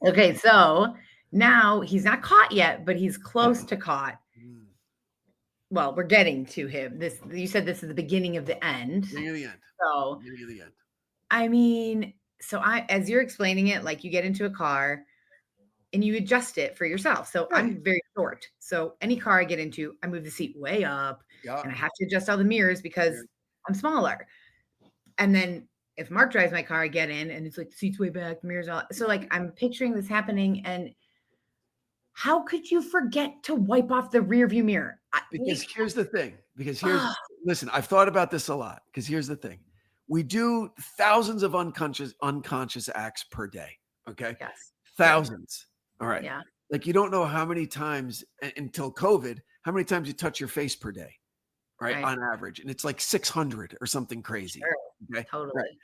Okay, so now he's not caught yet, but he's close to caught. Well, we're getting to him. You said this is the beginning of the end. Beginning of the end. So, beginning of the end. I mean, as you're explaining it, like you get into a car and you adjust it for yourself. So I'm very short. So any car I get into, I move the seat way up and I have to adjust all the mirrors because I'm smaller. And then if Mark drives my car, I get in and it's like the seat's way back, the mirrors all. So like I'm picturing this happening, and how could you forget to wipe off the rear view mirror? Because here's the thing. Listen, I've thought about this a lot. Because here's the thing. We do thousands of unconscious acts per day. Okay. Yes. Thousands. All right. Yeah. Like you don't know how many times until COVID, how many times you touch your face per day, right? On average. And it's like 600 or something crazy. Sure. Okay. Totally. Right.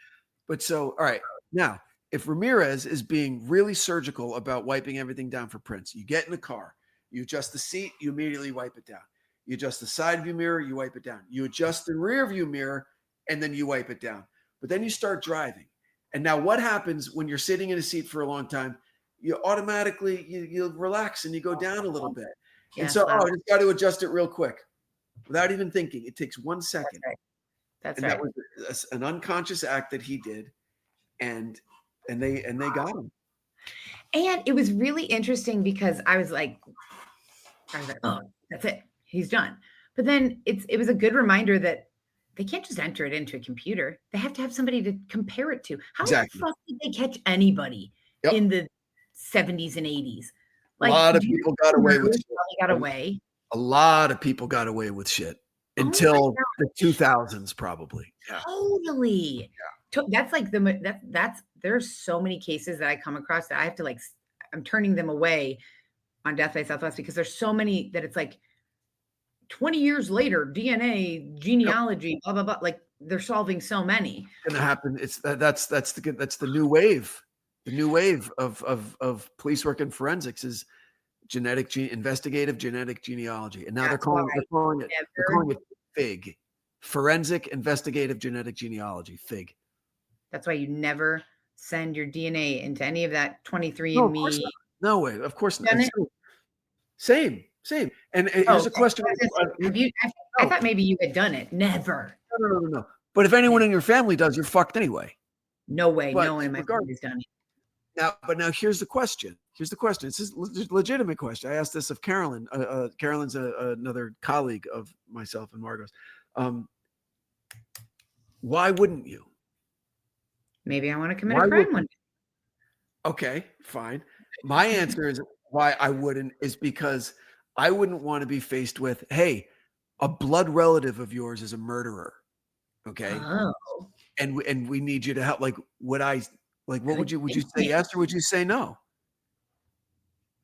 But so, all right. Now, if Ramirez is being really surgical about wiping everything down for Prince, you get in the car, you adjust the seat, you immediately wipe it down. You adjust the side view mirror, you wipe it down. You adjust the rear view mirror, and then you wipe it down. But then you start driving. And now what happens when you're sitting in a seat for a long time? You automatically, you relax and you go down a little bit. And so, I just got to adjust it real quick without even thinking. It takes 1 second. That's and right. that was an unconscious act that he did. And they got him. And it was really interesting because I was like, oh, that's it. He's done. But then it was a good reminder that they can't just enter it into a computer. They have to have somebody to compare it to. How the fuck did they catch anybody in the 70s and 80s? Like, a lot of people got away with shit. Got away. A lot of people got away with shit until the 2000s, probably. Yeah. Totally. Yeah. That's like there's so many cases that I come across that I have to I'm turning them away on Death by Southwest because there's so many that it's like 20 years later, DNA, genealogy, blah, blah, blah. Like they're solving so many. It's going to happen. That's the new wave. The new wave of police work and forensics is investigative genetic genealogy. And now they're calling it FIG. Forensic Investigative Genetic Genealogy, FIG. That's why you never send your DNA into any of that 23andMe. No way. Of course not. Same. And here's a question. I thought maybe you had done it. Never. No. But if anyone in your family does, you're fucked anyway. No way. No one in my family has done it. Now here's the question. This is a legitimate question. I asked this of Carolyn. Carolyn's another colleague of myself and Margot's. Why wouldn't you? Maybe I want to commit a crime one day. Okay, fine. My answer is why I wouldn't is because I wouldn't want to be faced with, hey, a blood relative of yours is a murderer. Okay. Oh. And we need you to help. Like, would you say yes or would you say no?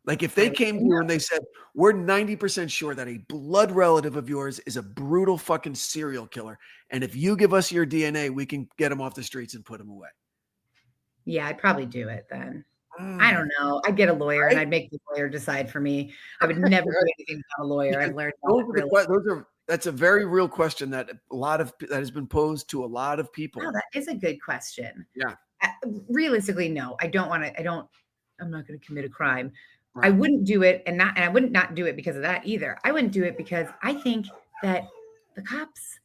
Like if they came to you and they said, we're 90% sure that a blood relative of yours is a brutal fucking serial killer. And if you give us your DNA, we can get him off the streets and put him away. Yeah, I'd probably do it then. I don't know. I'd get a lawyer and I'd make the lawyer decide for me. I would never do anything without a lawyer. I've learned that's a very real question that has been posed to a lot of people. Oh, that is a good question. Yeah. Realistically, no. I'm not going to commit a crime. Right. I wouldn't do it and I wouldn't not do it because of that either. I wouldn't do it because I think that the cops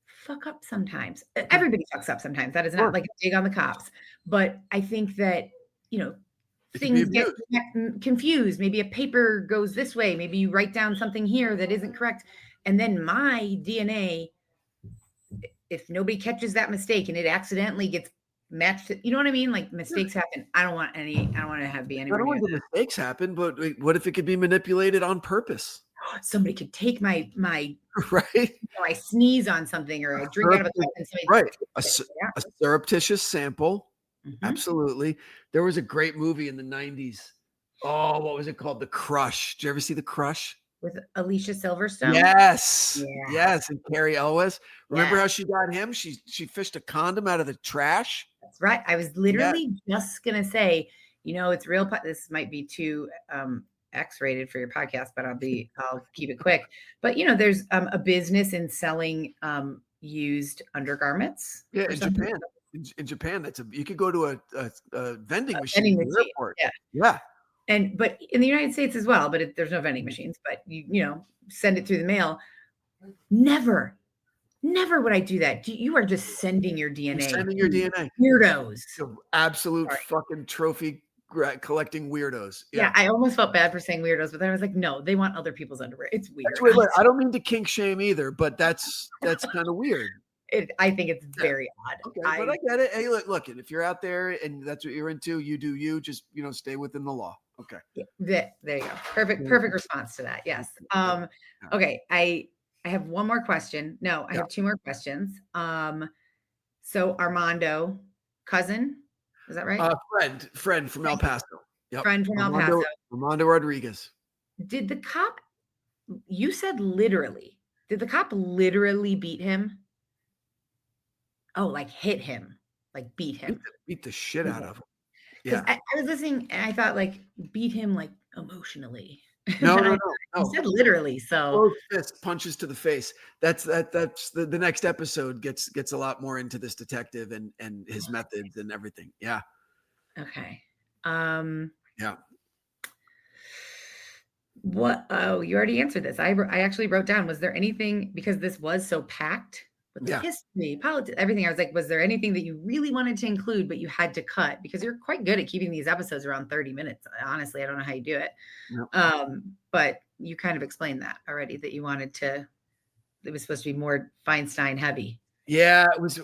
fuck up sometimes. Everybody fucks up sometimes. That is not like a dig on the cops. But I think that, things get confused. Maybe a paper goes this way. Maybe you write down something here that isn't correct. And then my DNA, if nobody catches that mistake and it accidentally gets matched, you know what I mean? Like mistakes happen. I don't want to be anywhere. I don't want the mistakes happen, but what if it could be manipulated on purpose? Somebody could take my right. I sneeze on something or I drink out of a cup and right. A surreptitious sample. Mm-hmm. Absolutely. There was a great movie in the 90s. Oh, what was it called? The Crush. Did you ever see The Crush? With Alicia Silverstone? Yes. Yeah. Yes. And Carrie Elwes. Remember how she got him? She fished a condom out of the trash. That's right. I was literally just going to say, it's real. This might be too X-rated for your podcast, but I'll keep it quick. But, there's a business in selling used undergarments. Yeah. In Japan. In Japan, you could go to a vending machine in the airport. Yeah. But in the United States as well, but there's no vending machines, but you send it through the mail. Never would I do that. You are just sending your DNA. Sending your DNA. Weirdos. Absolute fucking trophy collecting weirdos. Yeah. I almost felt bad for saying weirdos, but then I was like, no, they want other people's underwear. It's weird. I don't mean to kink shame either, but that's kind of weird. I think it's very odd. Okay, but I get it. Hey, look, if you're out there and that's what you're into, you do you. Just stay within the law. Okay. There you go. Perfect response to that. Yes. Okay. I have one more question. No, I have two more questions. So Armando, cousin, is that right? Friend from El Paso. Yep. friend from El Paso. Armando Rodriguez. Did the cop, you said literally, did the cop literally beat him? Oh, like hit him, like beat him. Beat the shit out of him. Because Yeah. I was listening and I thought like beat him like emotionally. No. You said literally, so Closed fist punches to the face. That's the next episode gets a lot more into this detective and his methods and everything. Yeah. okay. Yeah. What? Oh, you already answered this. I actually wrote down. Was there anything, because this was so packed with the history, politics, everything? I was like, was there anything that you really wanted to include but you had to cut, because you're quite good at keeping these episodes around 30 minutes? Honestly, I don't know how you do it. No. But you kind of explained that already, that you wanted to. It was supposed to be more Feinstein heavy. Yeah, it was.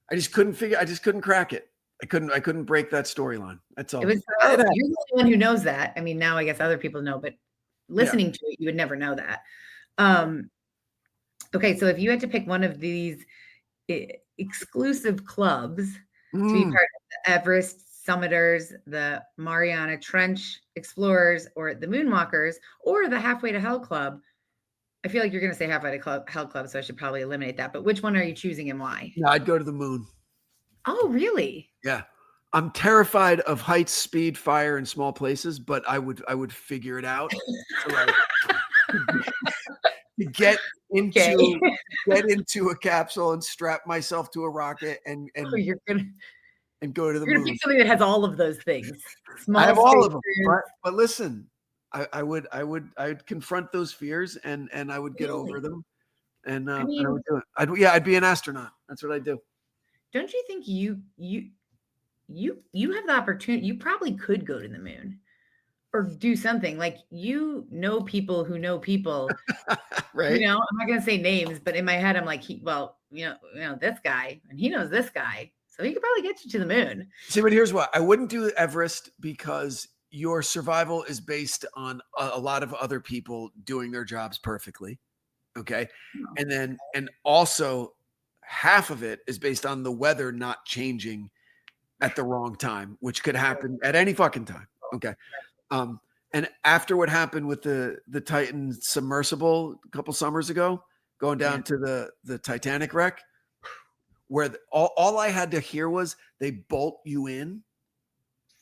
I just couldn't crack it. I couldn't break that storyline. That's all. It was. You're the only one who knows that. I mean, now I guess other people know, but listening to it, you would never know that. Okay, so if you had to pick one of these exclusive clubs to be part of, the Everest Summiters, the Mariana Trench Explorers, or the Moonwalkers, or the Halfway to Hell Club, I feel like you're going to say Halfway to Hell Club, so I should probably eliminate that. But which one are you choosing and why? No, I'd go to the moon. Oh, really? Yeah. I'm terrified of heights, speed, fire, and small places, but I would figure it out to get into a capsule and strap myself to a rocket and you're gonna and go to the you're moon. Gonna pick something that has all of those things. Small I have all of them, spaces. but listen, I would confront those fears and I would get over them, and I would do it. I'd be an astronaut. That's what I'd do. Don't you think you have the opportunity? You probably could go to the moon or do something. Like, you know people who know people, right? You know, I'm not going to say names, but in my head, I'm like, this guy, and he knows this guy, so he could probably get you to the moon. See, but here's what I wouldn't do: Everest, because your survival is based on a lot of other people doing their jobs perfectly. Okay, and also half of it is based on the weather not changing at the wrong time, which could happen at any fucking time. Okay. And after what happened with the Titan submersible a couple summers ago, going down to the Titanic wreck, where all I had to hear was they bolt you in.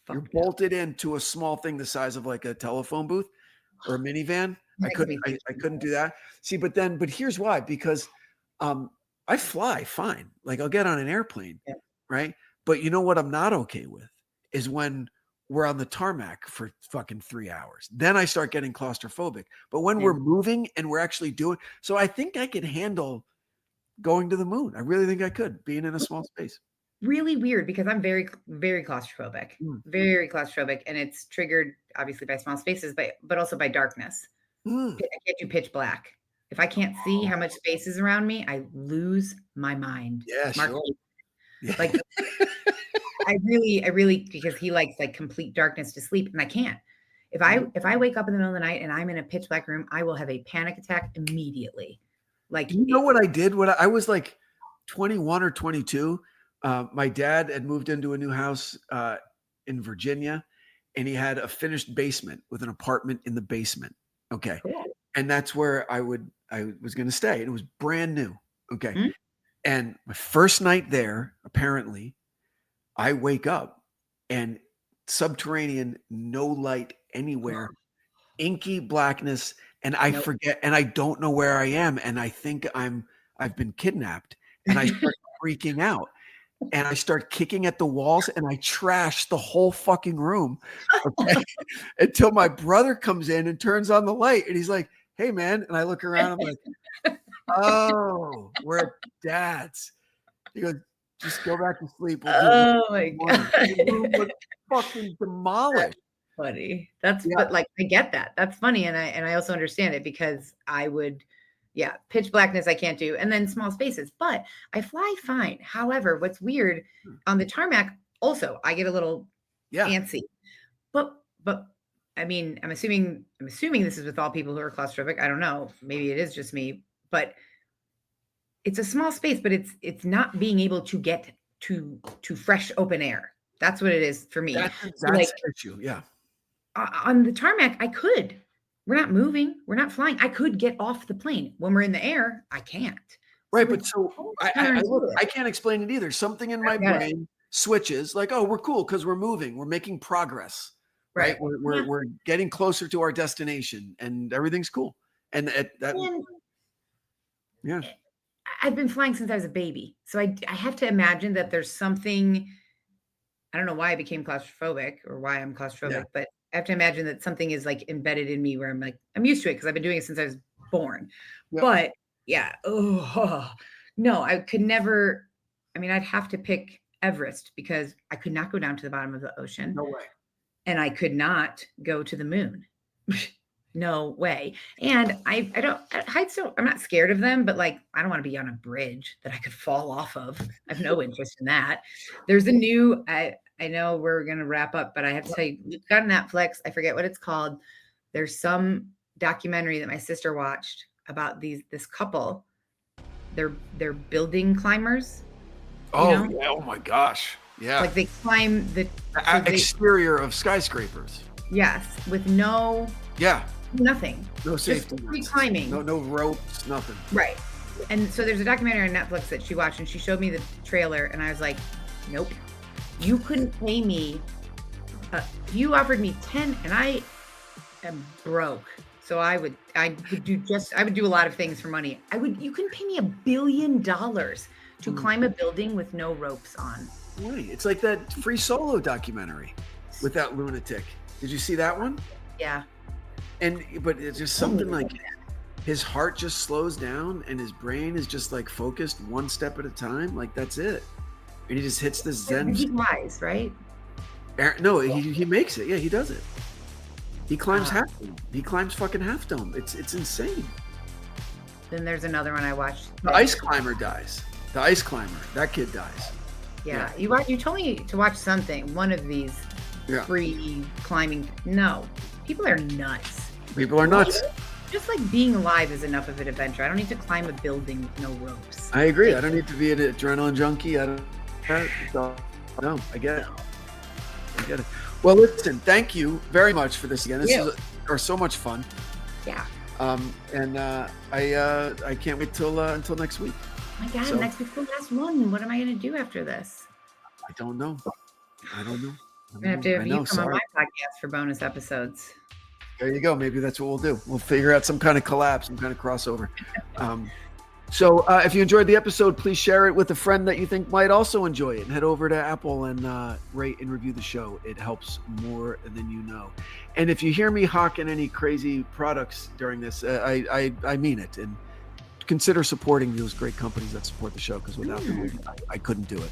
You're bolted into a small thing the size of like a telephone booth or a minivan. I couldn't do that. See, but here's why: because I fly fine. Like, I'll get on an airplane, right? But you know what I'm not okay with is when we're on the tarmac for fucking 3 hours. Then I start getting claustrophobic. But when we're moving and we're actually doing, so I think I could handle going to the moon. I really think I could, being in a small space. Really weird, because I'm very, very claustrophobic, very claustrophobic, and it's triggered obviously by small spaces, but also by darkness. I can't do pitch black. If I can't see how much space is around me, I lose my mind. Yeah, sure. Like, I really, because he likes like complete darkness to sleep, and I can't. If I wake up in the middle of the night and I'm in a pitch black room, I will have a panic attack immediately. Like, you know what I did when I was like 21 or 22? My dad had moved into a new house in Virginia, and he had a finished basement with an apartment in the basement. Okay. Cool. And that's where I was going to stay. And it was brand new. Okay. Mm-hmm. And my first night there, apparently, I wake up and subterranean, no light anywhere, inky blackness. And I forget, and I don't know where I am. And I think I've been kidnapped, and I start freaking out. And I start kicking at the walls, and I trash the whole fucking room, okay? Until my brother comes in and turns on the light, and he's like, "Hey, man!" And I look around, I'm like, "Oh, we're at Dad's." He goes, "Just go back to sleep." Oh my god, the room was fucking demolished. That's funny. But like, I get that. That's funny, and I also understand it, because I would. Yeah, pitch blackness I can't do, and then small spaces, but I fly fine. However, what's weird on the tarmac, also I get a little antsy. But I mean, I'm assuming this is with all people who are claustrophobic. I don't know. Maybe it is just me, but it's a small space, but it's not being able to get to fresh open air. That's what it is for me. That's Like the issue. Yeah. on the tarmac, I could. We're not moving. We're not flying. I could get off the plane. When we're in the air, I can't. Right, So but so I counterintuitive. can't explain it either. Something in my brain switches like, oh, we're cool because we're moving. We're making progress. Right. We're getting closer to our destination and everything's cool. And yeah. I've been flying since I was a baby. So I have to imagine that there's something. I don't know why I became claustrophobic or why I'm claustrophobic, but I have to imagine that something is like embedded in me where I'm like, I'm used to it because I've been doing it since I was born. Yep. But yeah, no, I could never. I mean, I'd have to pick Everest because I could not go down to the bottom of the ocean. No way. And I could not go to the moon. No way. And I don't, heights don't, I'm not scared of them, but like, I don't want to be on a bridge that I could fall off of. I have no interest in that. There's a new, I know we're going to wrap up, but I have to tell you, we've got Netflix. I forget what it's called. There's some documentary that my sister watched about this couple. They're building climbers. Oh, yeah. Oh my gosh. Yeah. Like they climb the exterior of skyscrapers. Yes. With no. Yeah. Nothing. No safety. Just free climbing. No ropes, nothing. Right. And so there's a documentary on Netflix that she watched and she showed me the trailer and I was like, nope. You couldn't pay me. You offered me 10 and I am broke. So I would do a lot of things for money. You couldn't pay me $1 billion to climb a building with no ropes on. Right. It's like that Free Solo documentary with that lunatic. Did you see that one? Yeah. But it's just something like his heart just slows down and his brain is just like focused one step at a time. Like that's it. And he just hits this Zen. He flies, right? No, he makes it. Yeah, he does it. He climbs Half Dome. He climbs fucking Half Dome. It's insane. Then there's another one I watched. The ice climber dies. The ice climber. That kid dies. Yeah. You told me to watch something. One of these free climbing. No. People are nuts. People are nuts. Just like being alive is enough of an adventure. I don't need to climb a building with no ropes. I agree. I don't need to be an adrenaline junkie. I get it. Well, listen, thank you very much for this again. This is so much fun. Yeah. And I can't wait until next week. Oh my God, next week's the last one. What am I going to do after this? I don't know. I'm going to have to have you come on my podcast for bonus episodes. There you go. Maybe that's what we'll do. We'll figure out some kind of collab, some kind of crossover. So if you enjoyed the episode, please share it with a friend that you think might also enjoy it. And head over to Apple and rate and review the show. It helps more than you know. And if you hear me hawking any crazy products during this, I mean it. And consider supporting those great companies that support the show, because without them, I couldn't do it.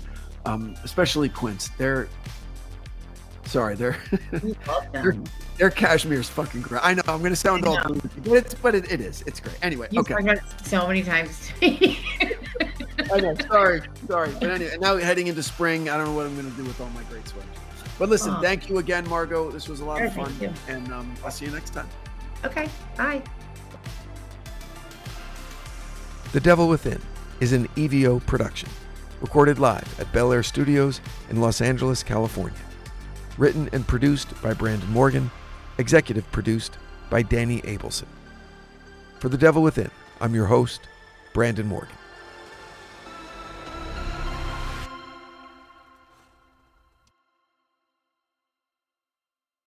Especially Quince. Their cashmere is fucking great. I know I'm going to sound all, but it is. It's great. Anyway, okay. You've it so many times to me. I know. Sorry. But anyway, now heading into spring, I don't know what I'm going to do with all my great sweaters. But listen, thank you again, Margot. This was a lot of fun, and I'll see you next time. Okay. Bye. The Devil Within is an EVO production, recorded live at Bel Air Studios in Los Angeles, California. Written and produced by Brandon Morgan, executive produced by Danny Abelson. For The Devil Within, I'm your host, Brandon Morgan.